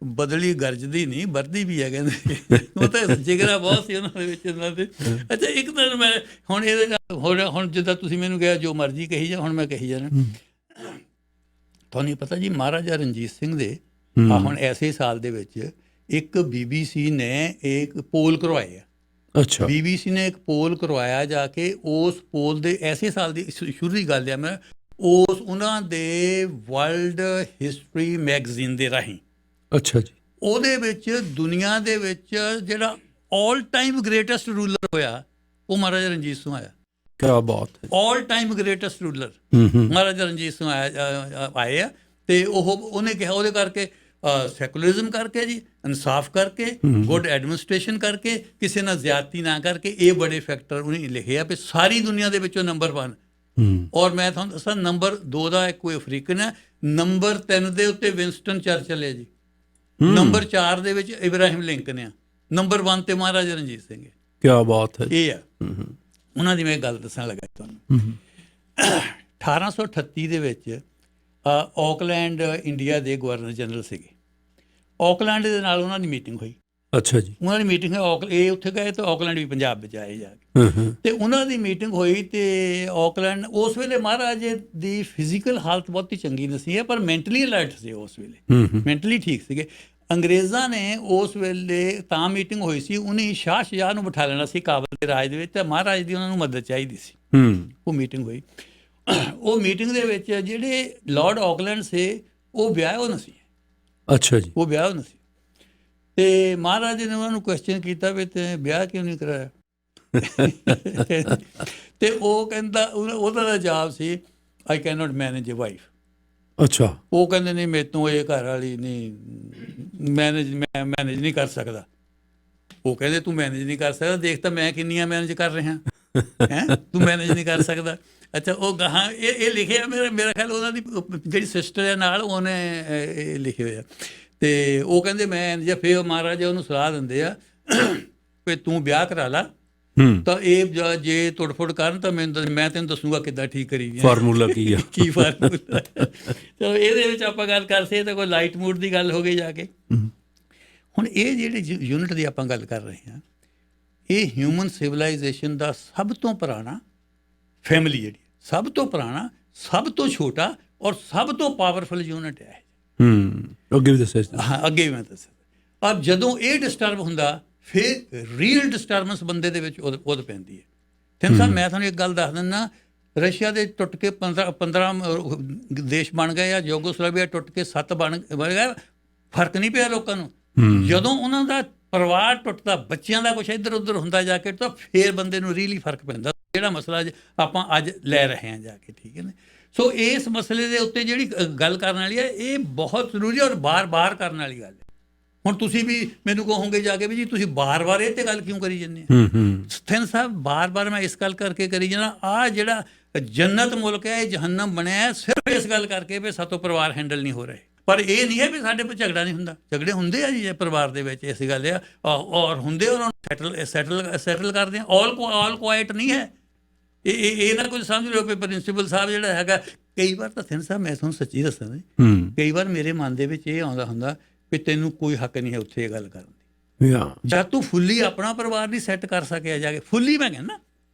ਬਦਲੀ ਗਰਜਦੀ ਨਹੀਂ ਵਰਦੀ ਵੀ ਹੈ ਕਹਿੰਦੇ। ਉਹ ਤਾਂ ਜਿਗਰਾ ਬਹੁਤ ਸੀ ਉਹਨਾਂ ਦੇ ਵਿੱਚ ਇਹਨਾਂ ਦੇ। ਅੱਛਾ ਇੱਕ ਤਾਂ ਮੈਂ ਹੁਣ ਇਹਦੇ ਨਾਲ ਹੁਣ ਜਿੱਦਾਂ ਤੁਸੀਂ ਮੈਨੂੰ ਕਿਹਾ ਜੋ ਮਰਜ਼ੀ ਕਹੀ ਜਾ, ਹੁਣ ਮੈਂ ਕਹੀ ਜਾਣਾ। ਤੁਹਾਨੂੰ ਪਤਾ ਜੀ ਮਹਾਰਾਜਾ ਰਣਜੀਤ ਸਿੰਘ ਦੇ ਹੁਣ ਐਸੇ ਸਾਲ ਦੇ ਵਿੱਚ ਇੱਕ BBC ਨੇ ਇੱਕ ਪੋਲ ਕਰਵਾਏ ਆ। ਅੱਛਾ, BBC ਨੇ ਇੱਕ ਪੋਲ ਕਰਵਾਇਆ ਜਾ ਕੇ, ਉਸ ਪੋਲ ਦੇ ਐਸੇ ਸਾਲ ਦੀ ਸ਼ੁਰੂ ਦੀ ਗੱਲ ਆ ਮੈਂ, ਉਸ ਉਹਨਾਂ ਦੇ ਵਰਲਡ ਹਿਸਟਰੀ ਮੈਗਜ਼ੀਨ ਦੇ ਰਾਹੀਂ, ਅੱਛਾ ਜੀ, ਉਹਦੇ ਵਿੱਚ ਦੁਨੀਆ ਦੇ ਵਿੱਚ ਜਿਹੜਾ ਆਲ ਟਾਈਮ ਗ੍ਰੇਟੈਸਟ ਰੂਲਰ ਹੋਇਆ ਉਹ ਮਹਾਰਾਜਾ ਰਣਜੀਤ ਸਿੰਘ ਆਇਆ। ਕਿਆ ਬਾਤ ਹੈ। All time greatest ruler Maharaja Ranjit Singh ਆਏ ਆ। ਤੇ ਉਹਨੇ ਕਿਹਾ ਉਹਦੇ ਕਰਕੇ ਸੈਕੂਲਰਿਜ਼ਮ ਕਰਕੇ ਜੀ, ਇਨਸਾਫ ਕਰਕੇ, ਗੁੱਡ ਐਡਮਿਨਿਸਟ੍ਰੇਸ਼ਨ ਕਰਕੇ, ਕਿਸੇ ਨਾਲ ਜ਼ਿਆਦਤੀ ਨਾ ਕਰਕੇ, ਇਹ ਬੜੇ ਫੈਕਟਰ ਉਹਨੇ ਲਿਖੇ ਆ ਵੀ ਸਾਰੀ ਦੁਨੀਆ ਦੇ ਵਿੱਚੋਂ ਨੰਬਰ 1। ਔਰ ਮੈਂ ਤੁਹਾਨੂੰ ਦੱਸਾਂ ਨੰਬਰ 2 ਦਾ ਕੋਈ ਅਫਰੀਕਨ ਹੈ, ਨੰਬਰ 3 ਦੇ ਉੱਤੇ ਵਿੰਸਟਨ ਚਰਚਲ ਹੈ ਜੀ, ਨੰਬਰ 4 ਦੇ ਵਿੱਚ ਇਬਰਾਹਿਮ ਲਿੰਕਨ ਆ, ਨੰਬਰ 1 ਤੇ ਮਹਾਰਾਜਾ ਰਣਜੀਤ ਸਿੰਘ ਹੈ। ਕਿਆ ਬਾਤ ਹੈ। ਇਹ ਆ ਉਹਨਾਂ ਦੀ ਮੈਂ ਗੱਲ ਦੱਸਣ ਲੱਗਾ ਤੁਹਾਨੂੰ। 1838 ਦੇ ਵਿੱਚ ਆਕਲੈਂਡ ਇੰਡੀਆ ਦੇ ਗਵਰਨਰ ਜਨਰਲ ਸੀਗੇ। ਆਕਲੈਂਡ ਦੇ ਨਾਲ ਉਹਨਾਂ ਦੀ ਮੀਟਿੰਗ ਹੋਈ। ਅੱਛਾ ਜੀ। ਉਹਨਾਂ ਦੀ ਮੀਟਿੰਗ ਇਹ ਉੱਥੇ ਗਏ ਤੇ ਆਕਲੈਂਡ ਵੀ ਪੰਜਾਬ ਵਿੱਚ ਆਏ ਜਾ ਕੇ, ਤੇ ਉਹਨਾਂ ਦੀ ਮੀਟਿੰਗ ਹੋਈ। ਤੇ ਆਕਲੈਂਡ ਉਸ ਵੇਲੇ ਮਹਾਰਾਜੇ ਦੀ ਫਿਜ਼ੀਕਲ ਹਾਲਤ ਬਹੁਤ ਹੀ ਚੰਗੀ ਨਹੀਂ ਸੀ, ਪਰ ਮੈਂਟਲੀ ਅਲਰਟ ਸੀ ਉਸ ਵੇਲੇ, ਮੈਂਟਲੀ ਠੀਕ ਸੀਗੇ। ਅੰਗਰੇਜ਼ਾਂ ਨੇ ਉਸ ਵੇਲੇ ਤਾਂ ਮੀਟਿੰਗ ਹੋਈ ਸੀ, ਉਹਨੇ ਸ਼ਾਹ ਸ਼ਜਾਹ ਨੂੰ ਬਿਠਾ ਲੈਣਾ ਸੀ ਕਾਬਲ ਦੇ ਰਾਜ ਦੇ ਵਿੱਚ, ਤੇ ਮਹਾਰਾਜ ਦੀ ਉਹਨਾਂ ਨੂੰ ਮਦਦ ਚਾਹੀਦੀ ਸੀ। ਉਹ ਮੀਟਿੰਗ ਹੋਈ। ਉਹ ਮੀਟਿੰਗ ਦੇ ਵਿੱਚ ਜਿਹੜੇ ਲਾਰਡ ਆਕਲੈਂਡ ਸੀ ਉਹ ਵਿਆਹਿਆ ਨਹੀਂ ਸੀ। ਅੱਛਾ ਜੀ। ਉਹ ਵਿਆਹਿਆ ਨਹੀਂ ਸੀ। ਤੇ ਮਹਾਰਾਜ ਨੇ ਉਹਨਾਂ ਨੂੰ ਕੁਐਸਚਨ ਕੀਤਾ ਵੀ ਤੇ ਵਿਆਹ ਕਿਉਂ ਨਹੀਂ ਕਰਾਇਆ? ਤੇ ਉਹ ਕਹਿੰਦਾ, ਉਹਦਾ ਦਾ ਜਵਾਬ ਸੀ I can not manage a wife. ਅੱਛਾ। ਉਹ ਕਹਿੰਦੇ ਨਹੀਂ ਮੇਰੇ ਤੋਂ ਇਹ ਘਰ ਵਾਲੀ ਨਹੀਂ ਮੈਂ ਮੈਨੇਜ ਨਹੀਂ ਕਰ ਸਕਦਾ। ਉਹ ਕਹਿੰਦੇ ਤੂੰ ਮੈਨੇਜ ਨਹੀਂ ਕਰ ਸਕਦਾ, ਦੇਖ ਤਾਂ ਮੈਂ ਕਿੰਨੀਆਂ ਮੈਨੇਜ ਕਰ ਰਿਹਾ ਹੈਂ, ਤੂੰ ਮੈਨੇਜ ਨਹੀਂ ਕਰ ਸਕਦਾ। ਅੱਛਾ, ਉਹ ਗਾਹਾਂ ਇਹ ਲਿਖਿਆ ਮੇਰਾ ਖਿਆਲ ਉਹਨਾਂ ਦੀ ਜਿਹੜੀ ਸਿਸਟਰ ਹੈ ਨਾਲ ਉਹਨੇ ਇਹ ਲਿਖੇ ਹੋਏ ਆ। ਤੇ ਉਹ ਕਹਿੰਦੇ ਮੈਂ ਜਾਂ ਫਿਰ ਮਹਾਰਾਜਾ ਉਹਨੂੰ ਸਲਾਹ ਦਿੰਦੇ ਆ ਵੀ ਤੂੰ ਵਿਆਹ ਕਰਾ ਲਾ, ਤਾਂ ਇਹ ਜੇ ਤੁੜਫੁੜ ਕਰਨ ਤਾਂ ਮੈਂ ਤੈਨੂੰ ਦੱਸੂਗਾ ਕਿੱਦਾਂ ਠੀਕ ਕਰੀ ਫਾਰਮੂਲਾ ਕੀ ਆ, ਕੀ ਫਾਰਮੂਲਾ। ਚਲੋ ਇਹਦੇ ਵਿੱਚ ਆਪਾਂ ਗੱਲ ਕਰਦੇ ਤਾਂ ਕੋਈ ਲਾਈਟ ਮੂਡ ਦੀ ਗੱਲ ਹੋ ਗਈ ਜਾ ਕੇ। ਹੁਣ ਇਹ ਜਿਹੜੇ ਯੂਨਿਟ ਦੀ ਆਪਾਂ ਗੱਲ ਕਰ ਰਹੇ ਹਾਂ, ਇਹ ਹਿਊਮਨ ਸਿਵਲਾਈਜੇਸ਼ਨ ਦਾ ਸਭ ਤੋਂ ਪੁਰਾਣਾ ਫੈਮਿਲੀ ਜਿਹੜੀ ਸਭ ਤੋਂ ਪੁਰਾਣਾ, ਸਭ ਤੋਂ ਛੋਟਾ ਔਰ ਸਭ ਤੋਂ ਪਾਵਰਫੁਲ ਯੂਨਿਟ ਹੈ। ਅੱਗੇ ਵੀ ਦੱਸਿਆ। ਹਾਂ, ਅੱਗੇ ਵੀ ਮੈਂ ਦੱਸਿਆ। ਪਰ ਜਦੋਂ ਇਹ ਡਿਸਟਰਬ ਹੁੰਦਾ ਫਿਰ ਰੀਅਲ ਡਿਸਟਰਬੈਂਸ ਬੰਦੇ ਦੇ ਵਿੱਚ ਉਦ ਪੈਂਦੀ ਹੈ। ਥਿੰਨ ਸਾਹਿਬ ਮੈਂ ਤੁਹਾਨੂੰ ਇੱਕ ਗੱਲ ਦੱਸ ਦਿੰਦਾ, ਰਸ਼ੀਆ ਦੇ ਟੁੱਟ ਕੇ 15 ਦੇਸ਼ ਬਣ ਗਏ ਆ, ਯੂਗੋਸਲਾਵੀਆ ਟੁੱਟ ਕੇ 7 ਬਣ ਗਏ, ਫਰਕ ਨਹੀਂ ਪਿਆ ਲੋਕਾਂ ਨੂੰ। ਜਦੋਂ ਉਹਨਾਂ ਦਾ ਪਰਿਵਾਰ ਟੁੱਟਦਾ, ਬੱਚਿਆਂ ਦਾ ਕੁਛ ਇੱਧਰ ਉੱਧਰ ਹੁੰਦਾ ਜਾ ਕੇ, ਤਾਂ ਫਿਰ ਬੰਦੇ ਨੂੰ ਰੀਅਲੀ ਫਰਕ ਪੈਂਦਾ। ਜਿਹੜਾ ਮਸਲਾ ਆਪਾਂ ਅੱਜ ਲੈ ਰਹੇ ਹਾਂ ਜਾ ਕੇ, ਠੀਕ ਹੈ ਨਾ। ਸੋ ਇਸ ਮਸਲੇ ਦੇ ਉੱਤੇ ਜਿਹੜੀ ਗੱਲ ਕਰਨ ਵਾਲੀ ਹੈ ਇਹ ਬਹੁਤ ਜ਼ਰੂਰੀ ਔਰ ਬਾਰ-ਬਾਰ ਕਰਨ ਵਾਲੀ ਗੱਲ ਹੈ। ਹੁਣ ਤੁਸੀਂ ਵੀ ਮੈਨੂੰ ਕਹੋਗੇ ਜਾ ਕੇ ਵੀ ਜੀ ਤੁਸੀਂ ਬਾਰ-ਬਾਰ ਇਹ 'ਤੇ ਗੱਲ ਕਿਉਂ ਕਰੀ ਜਾਂਦੇ ਹੋ? ਥਿੰਨ ਸਾਹਿਬ ਬਾਰ-ਬਾਰ ਮੈਂ ਇਸ ਗੱਲ ਕਰਕੇ ਕਰੀ ਜਾਣਾ, ਆਹ ਜਿਹੜਾ ਜੰਨਤ ਮੁਲਕ ਹੈ ਇਹ ਜਹੰਨਮ ਬਣਿਆ ਸਿਰਫ ਇਸ ਗੱਲ ਕਰਕੇ ਵੀ ਸਾਤੋਂ ਪਰਿਵਾਰ ਹੈਂਡਲ ਨਹੀਂ ਹੋ ਰਹੇ। ਪਰ ਇਹ ਨਹੀਂ ਹੈ ਵੀ ਸਾਡੇ ਕੋਲ ਝਗੜਾ ਨਹੀਂ ਹੁੰਦਾ, ਝਗੜੇ ਹੁੰਦੇ ਆ ਜੀ ਪਰਿਵਾਰ ਦੇ ਵਿੱਚ, ਇਸ ਗੱਲ ਆ ਔਰ ਹੁੰਦੇ ਉਹਨਾਂ ਨੂੰ ਸੈਟਲ ਕਰਦੇ ਆ। ਆਲ ਕੁਆਇਟ ਨਹੀਂ ਹੈ। ਇਹ ਨਾ ਕੁਝ ਸਮਝ ਲਓ ਵੀ ਪ੍ਰਿੰਸੀਪਲ ਸਾਹਿਬ ਜਿਹੜਾ ਹੈਗਾ, ਕਈ ਵਾਰ ਤਾਂ ਥਿੰਨ ਸਾਹਿਬ ਮੈਂ ਤੁਹਾਨੂੰ ਸੱਚੀ ਦੱਸਾਂ, ਕਈ ਵਾਰ ਮੇਰੇ ਮਨ ਦੇ ਵਿੱਚ ਇਹ ਆਉਂਦਾ ਹੁੰਦਾ ਵੀ ਤੈਨੂੰ ਕੋਈ ਹੱਕ ਨਹੀਂ ਹੈ ਉੱਥੇ ਇਹ ਗੱਲ ਕਰਨ ਦੀ, ਜਦ ਤੂੰ ਫੁੱਲੀ ਆਪਣਾ ਪਰਿਵਾਰ ਨਹੀਂ ਸੈੱਟ ਕਰ ਸਕਿਆ ਜਾ ਕੇ। ਫੁੱਲੀ ਮੈਂ ਕਹਿੰਦਾ,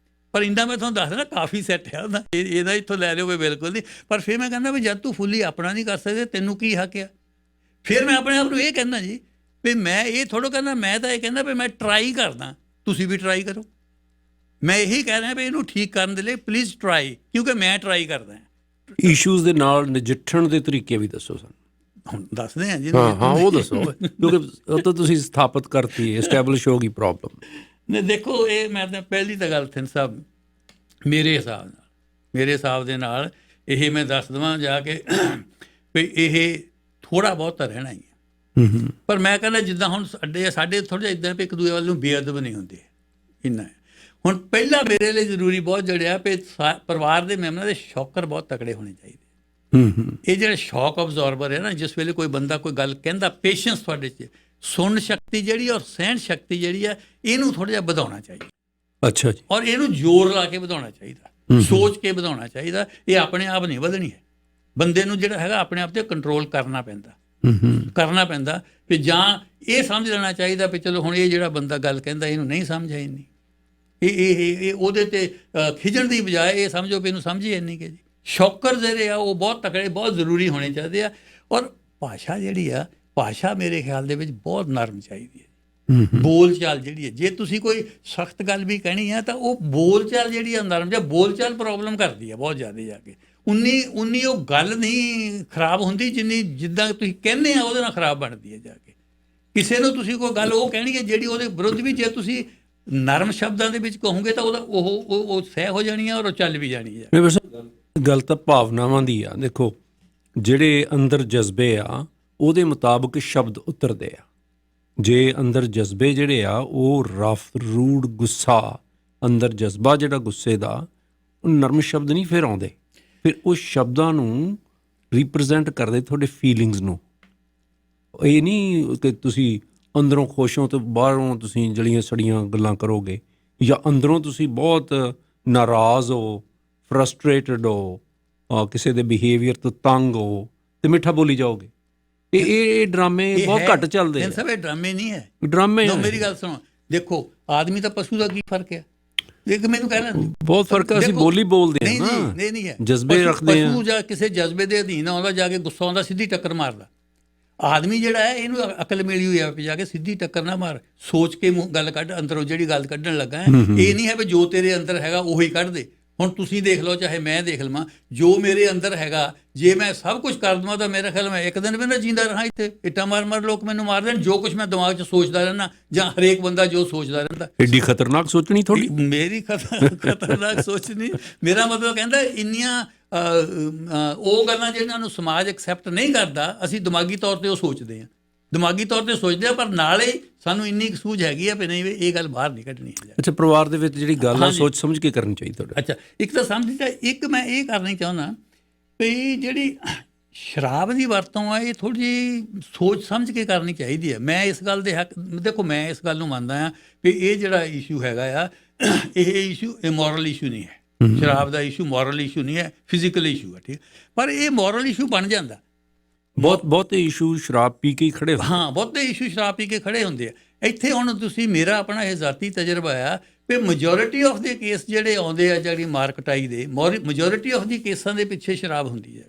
ਪਰ ਇੰਦਾ ਮੈਂ ਤੁਹਾਨੂੰ ਦੱਸ ਦਿੰਦਾ ਕਾਫੀ ਸੈੱਟ ਹੈ ਉਹਦਾ, ਇਹਦਾ ਇੱਥੋਂ ਲੈ ਲਿਓ ਬਿਲਕੁਲ ਨਹੀਂ। ਪਰ ਫਿਰ ਮੈਂ ਕਹਿੰਦਾ ਵੀ ਜਦ ਤੂੰ ਫੁੱਲੀ ਆਪਣਾ ਨਹੀਂ ਕਰ ਸਕਦੇ ਤੈਨੂੰ ਕੀ ਹੱਕ ਆ? ਫਿਰ ਮੈਂ ਆਪਣੇ ਆਪ ਨੂੰ ਇਹ ਕਹਿੰਦਾ ਜੀ ਵੀ ਮੈਂ ਇਹ ਥੋੜ੍ਹਾ ਕਹਿੰਦਾ, ਮੈਂ ਤਾਂ ਇਹ ਕਹਿੰਦਾ ਵੀ ਮੈਂ ਟਰਾਈ ਕਰਦਾ, ਤੁਸੀਂ ਵੀ ਟਰਾਈ ਕਰੋ। ਮੈਂ ਇਹੀ ਕਹਿ ਰਿਹਾ ਵੀ ਇਹਨੂੰ ਠੀਕ ਕਰਨ ਦੇ ਲਈ ਪਲੀਜ਼ ਟਰਾਈ, ਕਿਉਂਕਿ ਮੈਂ ਟਰਾਈ ਕਰਦਾ। ਇਸ਼ੂਜ਼ ਦੇ ਨਾਲ ਨਜਿੱਠਣ ਦੇ ਤਰੀਕੇ ਵੀ ਦੱਸੋ ਸਾਨੂੰ। ਹੁਣ ਦੱਸਦੇ ਹਾਂ ਜੀ। ਹਾਂ ਉਹ ਦੱਸੋ, ਕਿਉਂਕਿ ਉਹ ਤਾਂ ਤੁਸੀਂ ਸਥਾਪਿਤ ਕਰਤੀ, ਐਸਟੈਬਲਿਸ਼ ਹੋ ਗਈ ਪ੍ਰੋਬਲਮ। ਨਹੀਂ ਦੇਖੋ, ਇਹ ਮੈਂ ਤਾਂ ਪਹਿਲੀ ਤਾਂ ਗੱਲ ਥਿੰਨ ਸਾਹਿਬ ਮੇਰੇ ਹਿਸਾਬ ਦੇ ਨਾਲ ਇਹ ਮੈਂ ਦੱਸ ਦੇਵਾਂ ਜਾ ਕੇ ਵੀ ਇਹ ਥੋੜ੍ਹਾ ਬਹੁਤ ਤਾਂ ਰਹਿਣਾ ਹੀ ਹੈ। ਪਰ ਮੈਂ ਕਹਿੰਦਾ ਜਿੱਦਾਂ ਹੁਣ ਸਾਡੇ ਥੋੜ੍ਹਾ ਜਿਹਾ ਇੱਦਾਂ ਵੀ ਇੱਕ ਦੂਜੇ ਵੱਲ ਨੂੰ ਬੇਅਦਬ ਨਹੀਂ ਹੁੰਦੇ, ਇੰਨਾ ਹੈ। ਹੁਣ ਪਹਿਲਾਂ ਮੇਰੇ ਲਈ ਜ਼ਰੂਰੀ ਬਹੁਤ ਜੜਿਆ ਵੀ ਪਰਿਵਾਰ ਦੇ ਮੈਂਬਰਾਂ ਦੇ ਸ਼ੌਕਰ ਬਹੁਤ ਤਕੜੇ ਹੋਣੇ ਚਾਹੀਦੇ। ਇਹ ਜਿਹੜਾ ਸ਼ੌਕ ਅਬਜ਼ੋਰਬਰ ਹੈ ਨਾ, ਜਿਸ ਵੇਲੇ ਕੋਈ ਬੰਦਾ ਕੋਈ ਗੱਲ ਕਹਿੰਦਾ, ਪੇਸ਼ੈਂਸ ਤੁਹਾਡੇ 'ਚ, ਸੁਣਨ ਸ਼ਕਤੀ ਜਿਹੜੀ ਔਰ ਸਹਿਣ ਸ਼ਕਤੀ ਜਿਹੜੀ ਹੈ, ਇਹਨੂੰ ਥੋੜ੍ਹਾ ਜਿਹਾ ਵਧਾਉਣਾ ਚਾਹੀਦਾ। ਅੱਛਾ ਜੀ। ਔਰ ਇਹਨੂੰ ਜ਼ੋਰ ਲਾ ਕੇ ਵਧਾਉਣਾ ਚਾਹੀਦਾ, ਸੋਚ ਕੇ ਵਧਾਉਣਾ ਚਾਹੀਦਾ। ਇਹ ਆਪਣੇ ਆਪ ਨਹੀਂ ਵਧਣੀ ਹੈ, ਬੰਦੇ ਨੂੰ ਜਿਹੜਾ ਹੈਗਾ ਆਪਣੇ ਆਪ 'ਤੇ ਕੰਟਰੋਲ ਕਰਨਾ ਪੈਂਦਾ। ਕਰਨਾ ਪੈਂਦਾ ਵੀ ਜਾਂ ਇਹ ਸਮਝ ਲੈਣਾ ਚਾਹੀਦਾ ਵੀ ਚਲੋ ਹੁਣ ਇਹ ਜਿਹੜਾ ਬੰਦਾ ਗੱਲ ਕਹਿੰਦਾ ਇਹਨੂੰ ਨਹੀਂ ਸਮਝ ਆਈ ਨਹੀਂ, ਇਹ ਉਹਦੇ ਤੇ ਖਿਜਣ ਦੀ ਬਜਾਏ ਇਹ ਸਮਝੋ ਵੀ ਇਹਨੂੰ ਸਮਝ ਹੀ ਨਹੀਂ ਕਿ ਜੀ ਸ਼ੌਕਰ ਜਿਹੜੇ ਆ ਉਹ ਬਹੁਤ ਤਕੜੇ, ਬਹੁਤ ਜ਼ਰੂਰੀ ਹੋਣੇ ਚਾਹੀਦੇ ਆ। ਔਰ ਭਾਸ਼ਾ ਜਿਹੜੀ ਆ, ਭਾਸ਼ਾ ਮੇਰੇ ਖਿਆਲ ਦੇ ਵਿੱਚ ਬਹੁਤ ਨਰਮ ਚਾਹੀਦੀ ਹੈ। ਬੋਲ ਚਾਲ ਜਿਹੜੀ ਹੈ, ਜੇ ਤੁਸੀਂ ਕੋਈ ਸਖਤ ਗੱਲ ਵੀ ਕਹਿਣੀ ਆ ਤਾਂ ਉਹ ਬੋਲ ਚਾਲ ਜਿਹੜੀ ਆ ਨਰਮ, ਜਾਂ ਬੋਲ ਚਾਲ ਪ੍ਰੋਬਲਮ ਕਰਦੀ ਆ ਬਹੁਤ ਜ਼ਿਆਦਾ ਜਾ ਕੇ। ਉਨੀ ਉਹ ਗੱਲ ਨਹੀਂ ਖਰਾਬ ਹੁੰਦੀ ਜਿੰਨੀ ਜਿੱਦਾਂ ਤੁਸੀਂ ਕਹਿੰਦੇ ਆ ਉਹਦੇ ਨਾਲ ਖਰਾਬ ਬਣਦੀ ਹੈ ਜਾ ਕੇ। ਕਿਸੇ ਨੂੰ ਤੁਸੀਂ ਕੋਈ ਗੱਲ ਉਹ ਕਹਿਣੀ ਹੈ ਜਿਹੜੀ ਉਹਦੇ ਵਿਰੁੱਧ ਵੀ ਜੇ ਤੁਸੀਂ ਨਰਮ ਸ਼ਬਦਾਂ ਦੇ ਵਿੱਚ ਕਹੋਗੇ ਤਾਂ ਉਹਦਾ ਉਹ ਸਹਿ ਹੋ ਜਾਣੀ ਹੈ ਔਰ ਉਹ ਚੱਲ ਵੀ ਜਾਣੀ ਹੈ। ਗੱਲ ਤਾਂ ਭਾਵਨਾਵਾਂ ਦੀ ਆ। ਦੇਖੋ ਜਿਹੜੇ ਅੰਦਰ ਜਜ਼ਬੇ ਆ ਉਹਦੇ ਮੁਤਾਬਕ ਸ਼ਬਦ ਉਤਰਦੇ ਆ। ਜੇ ਅੰਦਰ ਜਜ਼ਬੇ ਜਿਹੜੇ ਆ ਉਹ ਰਫ ਰੂਡ ਗੁੱਸਾ, ਅੰਦਰ ਜਜ਼ਬਾ ਜਿਹੜਾ ਗੁੱਸੇ ਦਾ, ਉਹ ਨਰਮ ਸ਼ਬਦ ਨਹੀਂ ਫਿਰ ਆਉਂਦੇ। ਫਿਰ ਉਸ ਸ਼ਬਦਾਂ ਨੂੰ ਰਿਪਰੈਜ਼ੈਂਟ ਕਰਦੇ ਤੁਹਾਡੇ ਫੀਲਿੰਗਸ ਨੂੰ। ਇਹ ਨਹੀਂ ਕਿ ਤੁਸੀਂ ਅੰਦਰੋਂ ਖੁਸ਼ ਹੋ ਤੇ ਬਾਹਰੋਂ ਤੁਸੀਂ ਜਲੀਆਂ ਸੜੀਆਂ ਗੱਲਾਂ ਕਰੋਗੇ, ਜਾਂ ਅੰਦਰੋਂ ਤੁਸੀਂ ਬਹੁਤ ਨਾਰਾਜ਼ ਹੋ, ਫਰਸਟ੍ਰੇਟਡ ਹੋ, ਕਿਸੇ ਦੇ ਬਿਹੇਵੀਅਰ ਤੋਂ ਤੰਗ ਹੋ ਤੇ ਮਿੱਠਾ ਬੋਲੀ ਜਾਓਗੇ। ਇਹ ਡਰਾਮੇ ਬਹੁਤ ਘੱਟ ਚੱਲਦੇ ਆ। ਸਭ ਇਹ ਡਰਾਮੇ ਨਹੀਂ ਹੈ, ਡਰਾਮੇ। ਮੇਰੀ ਗੱਲ ਸੁਣੋ, ਦੇਖੋ ਆਦਮੀ ਤਾਂ ਪਸ਼ੂ ਦਾ ਕੀ ਫਰਕ ਹੈ? ਦੇਖ ਮੈਨੂੰ ਕਹਿ ਲੈਣ ਬਹੁਤ ਫਰਕ ਹੈ। ਅਸੀਂ ਬੋਲੀ ਬੋਲਦੇ ਹਾਂ ਨਾ, ਨਹੀਂ ਹੈ ਜਜ਼ਬੇ ਰੱਖਦੇ ਹਾਂ। ਪਸ਼ੂ ਜਾਂ ਕਿਸੇ ਜਜ਼ਬੇ ਦੇ ਅਧੀਨ ਆਉਂਦਾ ਜਾ ਕੇ ਗੁੱਸਾ ਆਉਂਦਾ ਸਿੱਧੀ ਟੱਕਰ ਮਾਰਦਾ। ਆਦਮੀ ਜਿਹੜਾ ਹੈ ਇਹਨੂੰ ਅਕਲ ਮਿਲੀ ਹੋਈ ਹੈ ਵੀ ਜਾ ਕੇ ਸਿੱਧੀ ਟੱਕਰ ਨਾ ਮਾਰ, ਸੋਚ ਕੇ ਗੱਲ ਕੱਢ, ਅੰਦਰੋਂ ਜਿਹੜੀ ਗੱਲ ਕੱਢਣ ਲੱਗਾ ਹੈ ਇਹ ਨਹੀਂ ਹੈ ਵੀ ਜੋ ਤੇਰੇ ਅੰਦਰ ਹੈਗਾ ਉਹੀ ਕੱਢ ਦੇ। ਹੁਣ ਤੁਸੀਂ ਦੇਖ ਲਓ ਚਾਹੇ ਮੈਂ ਦੇਖ ਲਵਾਂ, ਜੋ ਮੇਰੇ ਅੰਦਰ ਹੈਗਾ ਜੇ ਮੈਂ ਸਭ ਕੁਝ ਕਰ ਦੇਵਾਂ ਤਾਂ ਮੇਰਾ ਖਿਆਲ ਮੈਂ ਇੱਕ ਦਿਨ ਵੀ ਨਾ ਜਿੰਦਾ ਰਹਾਂ ਇੱਥੇ। ਇੱਟਾਂ ਮਾਰ ਲੋਕ ਮੈਨੂੰ ਮਾਰ ਦੇਣ ਜੋ ਕੁਝ ਮੈਂ ਦਿਮਾਗ 'ਚ ਸੋਚਦਾ ਰਹਿਣਾ, ਜਾਂ ਹਰੇਕ ਬੰਦਾ ਜੋ ਸੋਚਦਾ ਰਹਿੰਦਾ। ਐਡੀ ਖਤਰਨਾਕ ਸੋਚਣੀ ਤੁਹਾਡੀ? ਮੇਰੀ ਖਤਰਨਾਕ ਸੋਚ ਨਹੀਂ, ਮੇਰਾ ਮਤਲਬ ਕਹਿੰਦਾ ਇੰਨੀਆਂ ਉਹ ਗੱਲਾਂ ਜਿਹਨਾਂ ਨੂੰ ਸਮਾਜ ਐਕਸੈਪਟ ਨਹੀਂ ਕਰਦਾ, ਅਸੀਂ ਦਿਮਾਗੀ ਤੌਰ 'ਤੇ ਉਹ ਸੋਚਦੇ ਹਾਂ, ਦਿਮਾਗੀ ਤੌਰ 'ਤੇ ਸੋਚਦੇ ਆ, ਪਰ ਨਾਲੇ ਸਾਨੂੰ ਇੰਨੀ ਸੂਝ ਹੈਗੀ ਆ ਵੀ ਨਹੀਂ ਇਹ ਗੱਲ ਬਾਹਰ ਨਹੀਂ ਕੱਢਣੀ। ਅੱਛਾ, ਪਰਿਵਾਰ ਦੇ ਵਿੱਚ ਜਿਹੜੀ ਗੱਲ ਆ ਸੋਚ ਸਮਝ ਕੇ ਕਰਨੀ ਚਾਹੀਦੀ ਤੁਹਾਡੇ। ਅੱਛਾ, ਇੱਕ ਤਾਂ ਸਮਝਦਾ, ਇੱਕ ਮੈਂ ਇਹ ਕਰਨੀ ਚਾਹੁੰਦਾ ਵੀ ਜਿਹੜੀ ਸ਼ਰਾਬ ਦੀ ਵਰਤੋਂ ਆ ਇਹ ਥੋੜ੍ਹੀ ਜਿਹੀ ਸੋਚ ਸਮਝ ਕੇ ਕਰਨੀ ਚਾਹੀਦੀ ਹੈ। ਮੈਂ ਇਸ ਗੱਲ ਦੇ ਹੱਕ, ਦੇਖੋ ਮੈਂ ਇਸ ਗੱਲ ਨੂੰ ਮੰਨਦਾ ਹਾਂ ਵੀ ਇਹ ਜਿਹੜਾ ਇਸ਼ੂ ਹੈਗਾ ਆ ਇਹ ਇਸ਼ੂ ਇਮੋਰਲ ਇਸ਼ੂ ਨਹੀਂ ਹੈ। ਸ਼ਰਾਬ ਦਾ ਇਸ਼ੂ ਮੋਰਲ ਇਸ਼ੂ ਨਹੀਂ ਹੈ, ਫਿਜ਼ੀਕਲ ਇਸ਼ੂ ਹੈ, ਠੀਕ, ਪਰ ਇਹ ਮੋਰਲ ਇਸ਼ੂ ਬਣ ਜਾਂਦਾ। ਬਹੁਤੇ ਇਸ਼ੂ ਸ਼ਰਾਬ ਪੀ ਕੇ ਹੀ ਖੜੇ ਹੁੰਦੇ। ਹਾਂ, ਬਹੁਤੇ ਇਸ਼ੂ ਸ਼ਰਾਬ ਪੀ ਕੇ ਖੜੇ ਹੁੰਦੇ ਆ। ਇੱਥੇ ਹੁਣ ਤੁਸੀਂ, ਮੇਰਾ ਆਪਣਾ ਇਹ ਜ਼ਾਤੀ ਤਜਰਬਾ ਆ ਵੀ ਮੈਜੋਰਿਟੀ ਆਫ ਦੇ ਕੇਸ ਜਿਹੜੇ ਆਉਂਦੇ ਆ, ਜਿਹੜੀ ਮਾਰਕਟਾਈ ਦੇ ਮੈਜੋਰਿਟੀ ਆਫ ਦੀ ਕੇਸਾਂ ਦੇ ਪਿੱਛੇ ਸ਼ਰਾਬ ਹੁੰਦੀ ਹੈ।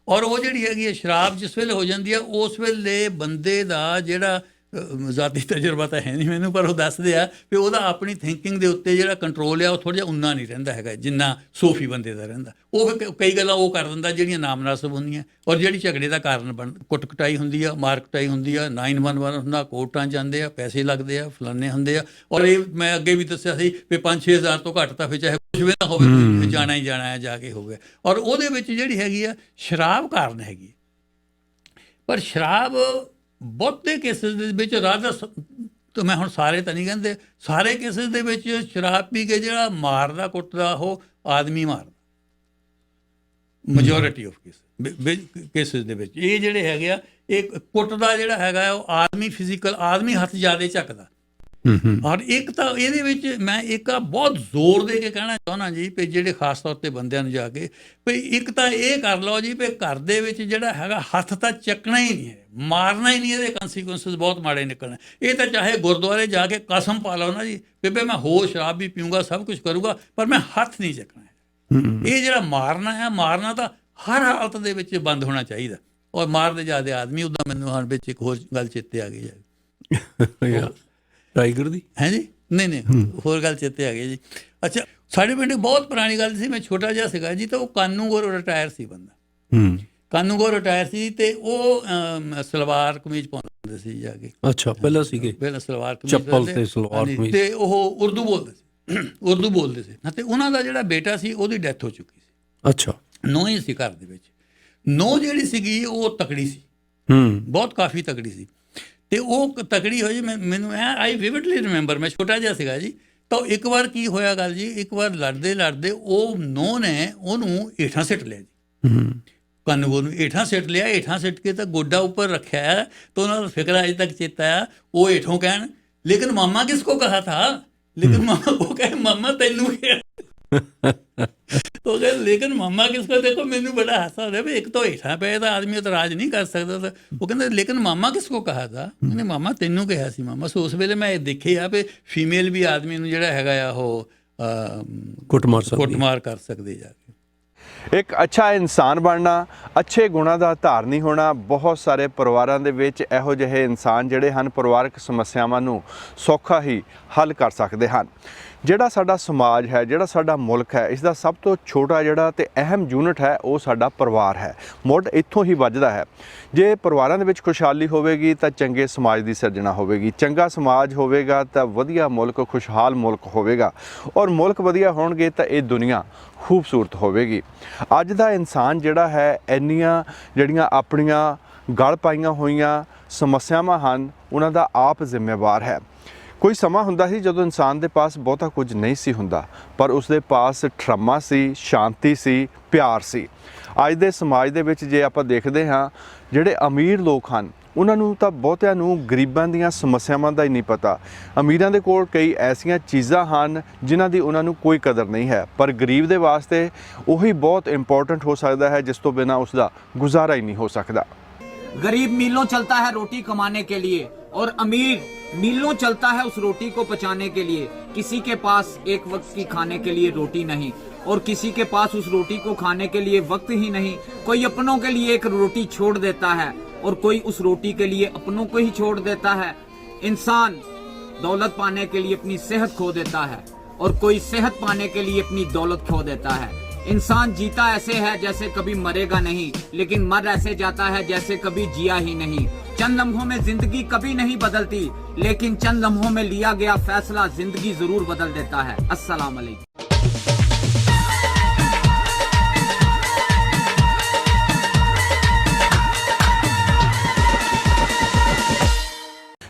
ਔਰ ਉਹ ਜਿਹੜੀ ਹੈਗੀ ਹੈ ਸ਼ਰਾਬ ਜਿਸ ਵੇਲੇ ਹੋ ਜਾਂਦੀ ਆ ਉਸ ਵੇਲੇ ਬੰਦੇ ਦਾ ਜਿਹੜਾ ਜ਼ਾਤੀ ਤਜਰਬਾ ਤਾਂ ਹੈ ਨਹੀਂ ਮੈਨੂੰ, ਪਰ ਉਹ ਦੱਸਦੇ ਆ ਵੀ ਉਹਦਾ ਆਪਣੀ ਥਿੰਕਿੰਗ ਦੇ ਉੱਤੇ ਜਿਹੜਾ ਕੰਟਰੋਲ ਆ ਉਹ ਥੋੜ੍ਹਾ ਜਿਹਾ ਉਨਾ ਨਹੀਂ ਰਹਿੰਦਾ ਹੈਗਾ ਜਿੰਨਾ ਸੋਫੀ ਬੰਦੇ ਦਾ ਰਹਿੰਦਾ। ਉਹ ਫਿਰ ਕਈ ਗੱਲਾਂ ਉਹ ਕਰ ਦਿੰਦਾ ਜਿਹੜੀਆਂ ਨਾਮਨਾਸਬ ਹੁੰਦੀਆਂ, ਔਰ ਜਿਹੜੀ ਝਗੜੇ ਦਾ ਕਾਰਨ ਕੁੱਟ ਕਟਾਈ ਹੁੰਦੀ ਆ, ਮਾਰ ਕੁਟਾਈ ਹੁੰਦੀ ਆ, 911 ਹੁੰਦਾ, ਕੋਰਟਾਂ ਜਾਂਦੇ ਆ, ਪੈਸੇ ਲੱਗਦੇ ਆ, ਫਲਾਨੇ ਹੁੰਦੇ ਆ। ਔਰ ਇਹ ਮੈਂ ਅੱਗੇ ਵੀ ਦੱਸਿਆ ਸੀ ਵੀ 5-6 ਹਜ਼ਾਰ ਤੋਂ ਘੱਟ ਤਾਂ ਫਿਰ ਚਾਹੇ ਕੁਛ ਵੀ ਨਾ ਹੋਵੇ, ਜਾਣਾ ਹੀ ਜਾਣਾ ਹੈ, ਜਾ ਕੇ ਹੋਵੇ। ਔਰ ਉਹਦੇ ਵਿੱਚ ਜਿਹੜੀ ਹੈਗੀ ਆ ਸ਼ਰਾਬ ਕਾਰਨ ਹੈਗੀ। ਪਰ ਸ਼ਰਾਬ ਬਹੁਤੇ ਕੇਸਿਸ ਦੇ ਵਿੱਚ ਰਾਧਾ, ਤਾਂ ਮੈਂ ਹੁਣ ਸਾਰੇ ਤਾਂ ਨਹੀਂ ਕਹਿੰਦੇ, ਸਾਰੇ ਕੇਸਿਸ ਦੇ ਵਿੱਚ ਸ਼ਰਾਬ ਪੀ ਕੇ ਜਿਹੜਾ ਮਾਰਦਾ ਕੁੱਟਦਾ ਉਹ ਆਦਮੀ ਮਾਰਦਾ। ਮੈਜੋਰਿਟੀ ਆਫ ਕੇਸਿਸ ਦੇ ਵਿੱਚ ਇਹ ਜਿਹੜੇ ਹੈਗੇ ਆ, ਇਹ ਕੁੱਟਦਾ ਜਿਹੜਾ ਹੈਗਾ ਉਹ ਆਦਮੀ, ਫਿਜ਼ੀਕਲ ਆਦਮੀ ਹੱਥ ਜ਼ਿਆਦਾ ਚੱਕਦਾ। ਔਰ ਇੱਕ ਤਾਂ ਇਹਦੇ ਵਿੱਚ ਮੈਂ ਇੱਕ ਬਹੁਤ ਜ਼ੋਰ ਦੇ ਕੇ ਕਹਿਣਾ ਚਾਹੁੰਦਾ ਜੀ ਵੀ ਜਿਹੜੇ ਖਾਸ ਤੌਰ 'ਤੇ ਬੰਦਿਆਂ ਨੂੰ ਜਾ ਕੇ ਵੀ ਇੱਕ ਤਾਂ ਇਹ ਕਰ ਲਓ ਜੀ ਵੀ ਘਰ ਦੇ ਵਿੱਚ ਜਿਹੜਾ ਹੈਗਾ ਹੱਥ ਤਾਂ ਚੱਕਣਾ ਹੀ ਨਹੀਂ ਹੈ, ਮਾਰਨਾ ਹੀ ਨਹੀਂ, ਇਹਦੇ ਕੰਸੀਕੁਐਂਸਿਸ ਬਹੁਤ ਮਾੜੇ ਨਿਕਲਣੇ। ਇਹ ਤਾਂ ਚਾਹੇ ਗੁਰਦੁਆਰੇ ਜਾ ਕੇ ਕਸਮ ਪਾ ਲਓ ਨਾ ਜੀ ਬੇਬੇ ਮੈਂ ਹੋਰ ਸ਼ਰਾਬ ਵੀ ਪੀਊਂਗਾ, ਸਭ ਕੁਝ ਕਰੂੰਗਾ, ਪਰ ਮੈਂ ਹੱਥ ਨਹੀਂ ਚੱਕਣਾ ਹੈ। ਇਹ ਜਿਹੜਾ ਮਾਰਨਾ ਹੈ, ਮਾਰਨਾ ਤਾਂ ਹਰ ਹਾਲਤ ਦੇ ਵਿੱਚ ਬੰਦ ਹੋਣਾ ਚਾਹੀਦਾ। ਔਰ ਮਾਰਦੇ ਜ਼ਿਆਦਾ ਆਦਮੀ, ਉੱਦਾਂ ਮੈਨੂੰ ਹੁਣ ਵਿੱਚ ਇੱਕ ਹੋਰ ਗੱਲ ਚੇਤੇ ਆ ਗਈ ਹੈ ਟਾਈਗਰ ਦੀ ਹੈ ਜੀ, ਨਹੀਂ ਹੋਰ ਗੱਲ ਚੇਤੇ ਆ ਗਈ ਜੀ। ਅੱਛਾ, ਸਾਡੇ ਪਿੰਡ ਬਹੁਤ ਪੁਰਾਣੀ ਗੱਲ ਸੀ, ਮੈਂ ਛੋਟਾ ਜਿਹਾ ਸੀਗਾ ਜੀ, ਤਾਂ ਉਹ ਕਾਨੂੰਗੋਰ ਰਿਟਾਇਰ ਸੀ ਬੰਦਾ। ਕਾਨੂੰਗੋਰ ਰਿਟਾਇਰ ਸੀ ਤੇ ਉਹ ਸਲਵਾਰ ਕਮੀਜ਼ ਪਾਉਂਦੇ ਸੀ ਜਾ ਕੇ। ਅੱਛਾ, ਪਹਿਲਾਂ ਸੀਗੇ ਪਹਿਲਾਂ ਸਲਵਾਰ ਕਮੀਜ਼, ਚੱਪਲ ਤੇ ਸਲਵਾਰ ਕਮੀਜ਼, ਤੇ ਉਹ ਉਰਦੂ ਬੋਲਦੇ ਸੀ। ਤੇ ਉਹਨਾਂ ਦਾ ਜਿਹੜਾ ਬੇਟਾ ਸੀ ਉਹਦੀ ਡੈਥ ਹੋ ਚੁੱਕੀ ਸੀ। ਅੱਛਾ, ਨੌਂ ਹੀ ਸੀ ਘਰ ਦੇ ਵਿੱਚ। ਨੌਂ ਜਿਹੜੀ ਸੀਗੀ ਉਹ ਤਕੜੀ ਸੀ, ਬਹੁਤ ਕਾਫੀ ਤਕੜੀ ਸੀ। ਤੇ ਉਹ ਤਕੜੀ ਹੋਈ, ਮੈਨੂੰ ਆਈ ਵਿਵਿਡਲੀ ਰਿਮੈਂਬਰ, ਮੈਂ ਛੋਟਾ ਜਿਹਾ ਸੀਗਾ ਜੀ। ਤਾਂ ਇੱਕ ਵਾਰ ਕੀ ਹੋਇਆ ਗੱਲ ਜੀ, ਇੱਕ ਵਾਰ ਲੜਦੇ ਉਹ ਨੌਂ ਨੇ ਉਹਨੂੰ ਹੇਠਾਂ ਸਿੱਟ ਲਿਆ ਜੀ, ਕਾਨੂੰਗੋਰ ਨੂੰ ਹੇਠਾਂ ਸਿੱਟ ਲਿਆ। ਹੇਠਾਂ ਸਿੱਟ ਕੇ ਤਾਂ ਗੋਡਾ ਉੱਪਰ ਰੱਖਿਆ, ਤਾਂ ਉਹਨਾਂ ਦਾ ਫਿਕਰ ਅਜੇ ਤੱਕ ਚੇਤਾ ਆ। ਉਹ ਹੇਠੋਂ ਕਹਿਣ ਲੇਕਿਨ ਮਾਮਾ ਕਿਸ ਕੋ ਕਹਾ ਥਾ, ਲੇਕਿਨ ਮਾਮਾ ਉਹ ਕਹੇ ਮਾਮਾ ਤੈਨੂੰ ਕਿਹਾ। ਉਹ ਕਹਿੰਦੇ ਲੇਕਿਨ ਮਾਮਾ ਕਿਸਕੋ ਦੇਖੋ, ਮੈਨੂੰ ਬੜਾ ਹਾਸਾ ਹੁੰਦਾ ਵੀ ਇੱਕ ਤਾਂ ਹੇਠਾਂ ਪਏ ਤਾਂ ਆਦਮੀ ਇਤਰਾਜ਼ ਨਹੀਂ ਕਰ ਸਕਦਾ ਤਾਂ ਉਹ ਕਹਿੰਦੇ ਲੇਕਿਨ ਮਾਮਾ ਕਿਸਕੋ ਕਹਾ ਤਾ, ਕਹਿੰਦੇ ਮਾਮਾ ਤੈਨੂੰ ਕਿਹਾ ਸੀ ਮਾਮਾ। ਸੋ ਉਸ ਵੇਲੇ ਮੈਂ ਇਹ ਦੇਖਿਆ ਵੀ ਫੀਮੇਲ ਵੀ ਆਦਮੀ ਨੂੰ ਜਿਹੜਾ ਹੈਗਾ ਆ ਉਹ ਕੁੱਟਮਾਰ ਕਰ ਸਕਦੇ ਜਾ ਕੇ। ਇੱਕ ਅੱਛਾ ਇਨਸਾਨ ਬਣਨਾ, ਅੱਛੇ ਗੁਣਾਂ ਦਾ ਧਾਰਨੀ ਹੋਣਾ। ਬਹੁਤ ਸਾਰੇ ਪਰਿਵਾਰਾਂ ਦੇ ਵਿੱਚ ਇਹੋ ਜਿਹੇ ਇਨਸਾਨ ਜਿਹੜੇ ਹਨ ਪਰਿਵਾਰਕ ਸਮੱਸਿਆਵਾਂ ਨੂੰ ਸੌਖਾ ਹੀ ਹੱਲ ਕਰ ਸਕਦੇ ਹਨ। ਜਿਹੜਾ ਸਾਡਾ ਸਮਾਜ ਹੈ, ਜਿਹੜਾ ਸਾਡਾ ਮੁਲਕ ਹੈ, ਇਸ ਦਾ ਸਭ ਤੋਂ ਛੋਟਾ ਜਿਹੜਾ ਤੇ ਅਹਿਮ ਯੂਨਿਟ ਹੈ ਉਹ ਸਾਡਾ ਪਰਿਵਾਰ ਹੈ। ਮੁੱਢ ਇੱਥੋਂ ਹੀ ਵੱਜਦਾ ਹੈ। ਜੇ ਪਰਿਵਾਰਾਂ ਦੇ ਵਿੱਚ ਖੁਸ਼ਹਾਲੀ ਹੋਵੇਗੀ ਤਾਂ ਚੰਗੇ ਸਮਾਜ ਦੀ ਸਿਰਜਣਾ ਹੋਵੇਗੀ। ਚੰਗਾ ਸਮਾਜ ਹੋਵੇਗਾ ਤਾਂ ਵਧੀਆ ਮੁਲਕ, ਖੁਸ਼ਹਾਲ ਮੁਲਕ ਹੋਵੇਗਾ। ਔਰ ਮੁਲਕ ਵਧੀਆ ਹੋਣਗੇ ਤਾਂ ਇਹ ਦੁਨੀਆ ਖੂਬਸੂਰਤ ਹੋਵੇਗੀ। ਅੱਜ ਦਾ ਇਨਸਾਨ ਜਿਹੜਾ ਹੈ ਇੰਨੀਆਂ ਜਿਹੜੀਆਂ ਆਪਣੀਆਂ ਗਲ ਪਾਈਆਂ ਹੋਈਆਂ ਸਮੱਸਿਆਵਾਂ ਹਨ ਉਹਨਾਂ ਦਾ ਆਪ ਜ਼ਿੰਮੇਵਾਰ ਹੈ। ਕੋਈ ਸਮਾਂ ਹੁੰਦਾ ਸੀ ਜਦੋਂ ਇਨਸਾਨ ਦੇ ਪਾਸ ਬਹੁਤਾ ਕੁਝ ਨਹੀਂ ਸੀ ਹੁੰਦਾ, ਪਰ ਉਸਦੇ ਪਾਸ ਠਰਮਾ ਸੀ, ਸ਼ਾਂਤੀ ਸੀ, ਪਿਆਰ ਸੀ। ਅੱਜ ਦੇ ਸਮਾਜ ਦੇ ਵਿੱਚ ਜੇ ਆਪਾਂ ਦੇਖਦੇ ਹਾਂ, ਜਿਹੜੇ ਅਮੀਰ ਲੋਕ ਹਨ ਉਹਨਾਂ ਨੂੰ ਤਾਂ ਬਹੁਤਿਆਂ ਨੂੰ ਗਰੀਬਾਂ ਦੀਆਂ ਸਮੱਸਿਆਵਾਂ ਦਾ ਹੀ ਨਹੀਂ ਪਤਾ। ਅਮੀਰਾਂ ਦੇ ਕੋਲ ਕਈ ਐਸੀਆਂ ਚੀਜ਼ਾਂ ਹਨ ਜਿਨ੍ਹਾਂ ਦੀ ਉਹਨਾਂ ਨੂੰ ਕੋਈ ਕਦਰ ਨਹੀਂ ਹੈ, ਪਰ ਗਰੀਬ ਦੇ ਵਾਸਤੇ ਉਹੀ ਬਹੁਤ ਇੰਪੋਰਟੈਂਟ ਹੋ ਸਕਦਾ ਹੈ ਜਿਸ ਤੋਂ ਬਿਨਾਂ ਉਸ ਦਾ ਗੁਜ਼ਾਰਾ ਹੀ ਨਹੀਂ ਹੋ ਸਕਦਾ। गरीब मीलों चलता है रोटी कमाने के लिए और अमीर मीलों चलता है उस रोटी को पचाने के लिए। किसी के पास एक वक्त की खाने के लिए रोटी नहीं और किसी के पास उस रोटी को खाने के लिए वक्त ही नहीं। कोई अपनों के लिए एक रोटी छोड़ देता है और कोई उस रोटी के लिए अपनों को ही छोड़ देता है। इंसान दौलत पाने के लिए अपनी सेहत खो देता है और कोई सेहत पाने के लिए अपनी दौलत खो देता है। इंसान जीता ऐसे है जैसे कभी मरेगा नहीं, लेकिन मर ऐसे जाता है जैसे कभी जिया ही नहीं। चंद लम्हों में जिंदगी कभी नहीं बदलती, लेकिन चंद लम्हों में लिया गया फैसला जिंदगी जरूर बदल देता है। अस्सलाम वालेकुम।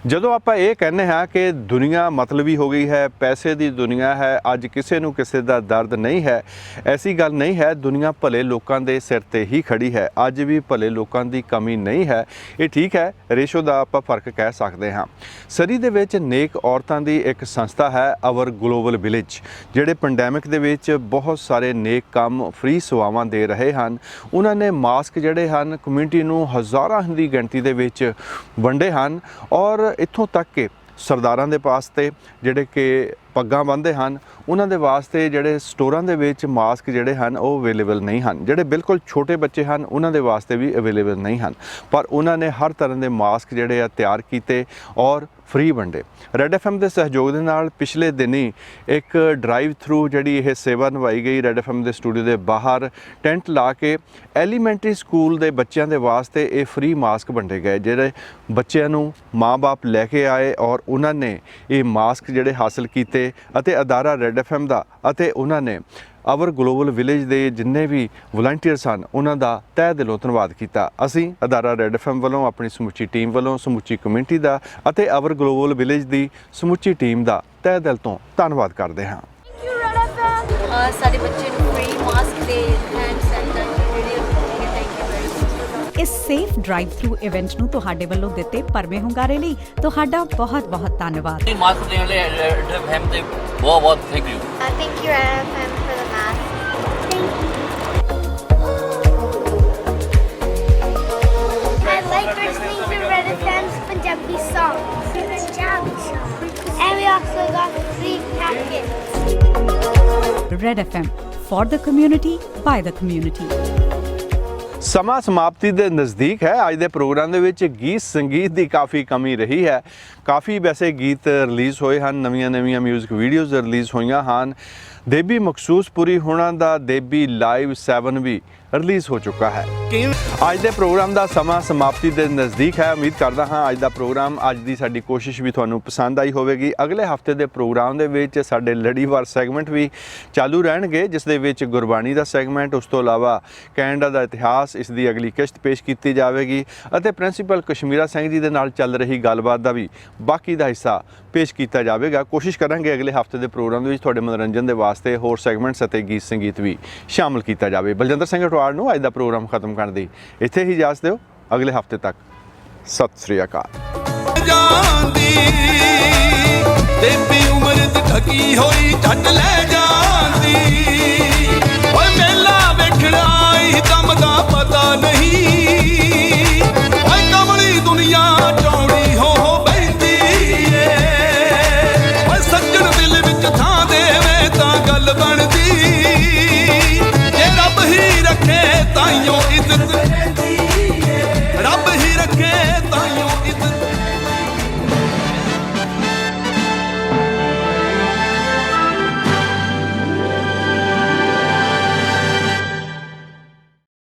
ਜਦੋਂ ਆਪਾਂ ਇਹ ਕਹਿੰਦੇ ਹਾਂ ਕਿ ਦੁਨੀਆ ਮਤਲਬੀ ਹੋ ਗਈ ਹੈ, ਪੈਸੇ ਦੀ ਦੁਨੀਆ ਹੈ, ਅੱਜ ਕਿਸੇ ਨੂੰ ਕਿਸੇ ਦਾ ਦਰਦ ਨਹੀਂ ਹੈ, ਐਸੀ ਗੱਲ ਨਹੀਂ ਹੈ। ਦੁਨੀਆ ਭਲੇ ਲੋਕਾਂ ਦੇ ਸਿਰ ਤੇ ਹੀ ਖੜੀ ਹੈ। ਅੱਜ ਵੀ ਭਲੇ ਲੋਕਾਂ ਦੀ ਕਮੀ ਨਹੀਂ ਹੈ। ਇਹ ਠੀਕ ਹੈ, ਰੇਸ਼ੋ ਦਾ ਆਪਾਂ ਫਰਕ ਕਹਿ ਸਕਦੇ ਹਾਂ। ਸਰੀ ਦੇ ਵਿੱਚ ਨੇਕ ਔਰਤਾਂ ਦੀ ਇੱਕ ਸੰਸਥਾ ਹੈ, ਆਵਰ ਗਲੋਬਲ ਵਿਲੇਜ, ਜਿਹੜੇ ਪੈਂਡੈਮਿਕ ਦੇ ਵਿੱਚ ਬਹੁਤ ਸਾਰੇ ਨੇਕ ਕੰਮ ਫ੍ਰੀ ਸੇਵਾਵਾਂ ਦੇ ਰਹੇ ਹਨ। ਉਹਨਾਂ ਨੇ ਮਾਸਕ ਜਿਹੜੇ ਹਨ ਕਮਿਊਨਿਟੀ ਨੂੰ ਹਜ਼ਾਰਾਂ ਦੀ ਗਿਣਤੀ ਦੇ ਵਿੱਚ ਵੰਡੇ ਹਨ। ਔਰ ਇੱਥੋਂ ਤੱਕ ਕਿ ਸਰਦਾਰਾਂ ਦੇ ਵਾਸਤੇ ਜਿਹੜੇ ਕਿ ਪੱਗਾਂ ਬੰਨ੍ਹਦੇ ਹਨ ਉਹਨਾਂ ਦੇ ਵਾਸਤੇ ਜਿਹੜੇ ਸਟੋਰਾਂ ਦੇ ਵਿੱਚ ਮਾਸਕ ਜਿਹੜੇ ਹਨ ਉਹ ਅਵੇਲੇਬਲ ਨਹੀਂ ਹਨ। ਜਿਹੜੇ ਬਿਲਕੁਲ ਛੋਟੇ ਬੱਚੇ ਹਨ ਉਹਨਾਂ ਦੇ ਵਾਸਤੇ ਵੀ ਅਵੇਲੇਬਲ ਨਹੀਂ ਹਨ, ਪਰ ਉਹਨਾਂ ਨੇ ਹਰ ਤਰ੍ਹਾਂ ਦੇ ਮਾਸਕ ਜਿਹੜੇ ਆ ਤਿਆਰ ਕੀਤੇ ਔਰ ਫ੍ਰੀ ਵੰਡੇ। ਰੈੱਡ FM ਦੇ ਸਹਿਯੋਗ ਦੇ ਨਾਲ ਪਿਛਲੇ ਦਿਨੀ ਇੱਕ ਡਰਾਈਵ ਥਰੂ ਜਿਹੜੀ ਇਹ ਸੇਵਾ ਨਿਭਾਈ ਗਈ। ਰੈੱਡ FM ਦੇ ਸਟੂਡੀਓ ਦੇ ਬਾਹਰ ਟੈਂਟ ਲਾ ਕੇ ਐਲੀਮੈਂਟਰੀ ਸਕੂਲ ਦੇ ਬੱਚਿਆਂ ਦੇ ਵਾਸਤੇ ਇਹ ਫ੍ਰੀ ਮਾਸਕ ਵੰਡੇ ਗਏ। ਜਿਹੜੇ ਬੱਚਿਆਂ ਨੂੰ ਮਾਂ-ਬਾਪ ਲੈ ਕੇ ਆਏ ਔਰ ਉਹਨਾਂ ਨੇ ਇਹ ਮਾਸਕ ਜਿਹੜੇ ਹਾਸਲ ਕੀਤੇ ਅਤੇ ਅਦਾਰਾ ਰੈੱਡ FM ਦਾ ਅਤੇ ਉਹਨਾਂ ਨੇ ਆਵਰ ਗਲੋਬਲ ਵਿਲੇਜ ਦੇ ਜਿੰਨੇ ਵੀ ਵਲੰਟੀਅਰਸ ਹਨ ਉਹਨਾਂ ਦਾ ਤਹਿ ਦਿਲੋਂ ਧੰਨਵਾਦ ਕੀਤਾ। ਅਸੀਂ ਅਦਾਰਾ ਰੈੱਡ FM ਵੱਲੋਂ, ਆਪਣੀ ਸਮੁੱਚੀ ਟੀਮ ਵੱਲੋਂ, ਸਮੁੱਚੀ ਕਮਿਊਨਿਟੀ ਦਾ ਅਤੇ ਆਵਰ ਗਲੋਬਲ ਵਿਲੇਜ ਦੀ ਸਮੁੱਚੀ ਟੀਮ ਦਾ ਤਹਿ ਦਿਲ ਤੋਂ ਧੰਨਵਾਦ ਕਰਦੇ ਹਾਂ। ਸਾਡੇ ਬੱਚੇ ਨੂੰ ਫ੍ਰੀ ਮਾਸਕ ਦੇ hand sanitiser thank you very much. ਇਸ ਸੇਫ ਡਰਾਈਵ ਥਰੂ ਇਵੈਂਟ ਨੂੰ ਤੁਹਾਡੇ ਵੱਲੋਂ ਦਿੱਤੇ ਭਰਵੇਂ ਹੁੰਗਾਰੇ ਲਈ ਤੁਹਾਡਾ ਬਹੁਤ-ਬਹੁਤ ਧੰਨਵਾਦ। ਮਾਸਕ ਦੇਣ ਲਈ ਰੈੱਡ FM ਤੇ ਬਹੁਤ thank you. Thank you red FM for the mask। I like listening to Red FM's Punjabi songs. And we also got free packets. Red FM for the community by the community। ਸਮਾਂ ਸਮਾਪਤੀ ਦੇ ਨਜ਼ਦੀਕ ਹੈ। ਅੱਜ ਦੇ programme ਦੇ ਵਿੱਚ ਗੀਤ ਸੰਗੀਤ ਦੀ ਕਾਫੀ ਕਮੀ ਰਹੀ ਹੈ। ਕਾਫੀ ਵੈਸੇ ਗੀਤ ਰਿਲੀਜ਼ ਹੋਏ ਹਨ, ਨਵੀਆਂ ਮਿਊਜ਼ਿਕ ਵੀਡੀਓਜ਼ ਰਿਲੀਜ਼ ਹੋਈਆਂ ਹਨ। ਦੇਬੀ ਮਖਸੂਸਪੁਰੀ ਹੋਣਾ ਦਾ ਦੇਬੀ ਲਾਈਵ 7 ਵੀ ਰਿਲੀਜ਼ ਹੋ ਚੁੱਕਾ ਹੈ। ਅੱਜ ਦੇ ਪ੍ਰੋਗਰਾਮ ਦਾ ਸਮਾਂ ਸਮਾਪਤੀ ਦੇ ਨਜ਼ਦੀਕ ਹੈ। ਉਮੀਦ ਕਰਦਾ ਹਾਂ ਅੱਜ ਦਾ ਪ੍ਰੋਗਰਾਮ, ਅੱਜ ਦੀ ਸਾਡੀ ਕੋਸ਼ਿਸ਼ ਵੀ ਤੁਹਾਨੂੰ ਪਸੰਦ ਆਈ ਹੋਵੇਗੀ। ਅਗਲੇ ਹਫਤੇ ਦੇ ਪ੍ਰੋਗਰਾਮ ਦੇ ਵਿੱਚ ਸਾਡੇ ਲੜੀਵਾਰ ਸੈਗਮੈਂਟ ਵੀ ਚਾਲੂ ਰਹਿਣਗੇ, ਜਿਸ ਦੇ ਵਿੱਚ ਗੁਰਬਾਣੀ ਦਾ ਸੈਗਮੈਂਟ, ਉਸ ਤੋਂ ਇਲਾਵਾ ਕੈਨੇਡਾ ਦਾ ਇਤਿਹਾਸ, ਇਸ ਦੀ ਅਗਲੀ ਕਿਸ਼ਤ ਪੇਸ਼ ਕੀਤੀ ਜਾਵੇਗੀ ਅਤੇ ਪ੍ਰਿੰਸੀਪਲ ਕਸ਼ਮੀਰਾ ਸਿੰਘ ਜੀ ਦੇ ਨਾਲ ਚੱਲ ਰਹੀ ਗੱਲਬਾਤ ਦਾ ਵੀ ਬਾਕੀ ਦਾ ਹਿੱਸਾ ਪੇਸ਼ ਕੀਤਾ ਜਾਵੇਗਾ। ਕੋਸ਼ਿਸ਼ ਕਰਾਂਗੇ ਅਗਲੇ ਹਫਤੇ ਦੇ ਪ੍ਰੋਗਰਾਮ ਦੇ ਵਿੱਚ ਤੁਹਾਡੇ ਮਨੋਰੰਜਨ ਦੇ ਵਾਸਤੇ ਹੋਰ ਸੈਗਮੈਂਟਸ ਅਤੇ ਗੀਤ ਸੰਗੀਤ ਵੀ ਸ਼ਾਮਲ ਕੀਤਾ ਜਾਵੇ। ਬਲਜਿੰਦਰ ਸਿੰਘ ਅਟਵਾਲ ਨੂੰ ਅੱਜ ਦਾ ਪ੍ਰੋਗਰਾਮ ਖਤਮ ਕਰਨ ਦੀ ਇੱਥੇ ਹੀ ਇਜਾਜ਼ਤ ਦਿਓ। ਅਗਲੇ ਹਫਤੇ ਤੱਕ ਸਤਿ ਸ੍ਰੀ ਅਕਾਲ। अमृत ढकी होई झट ले जाती। ओए मेला वेखण आई दम दा पता नहीं,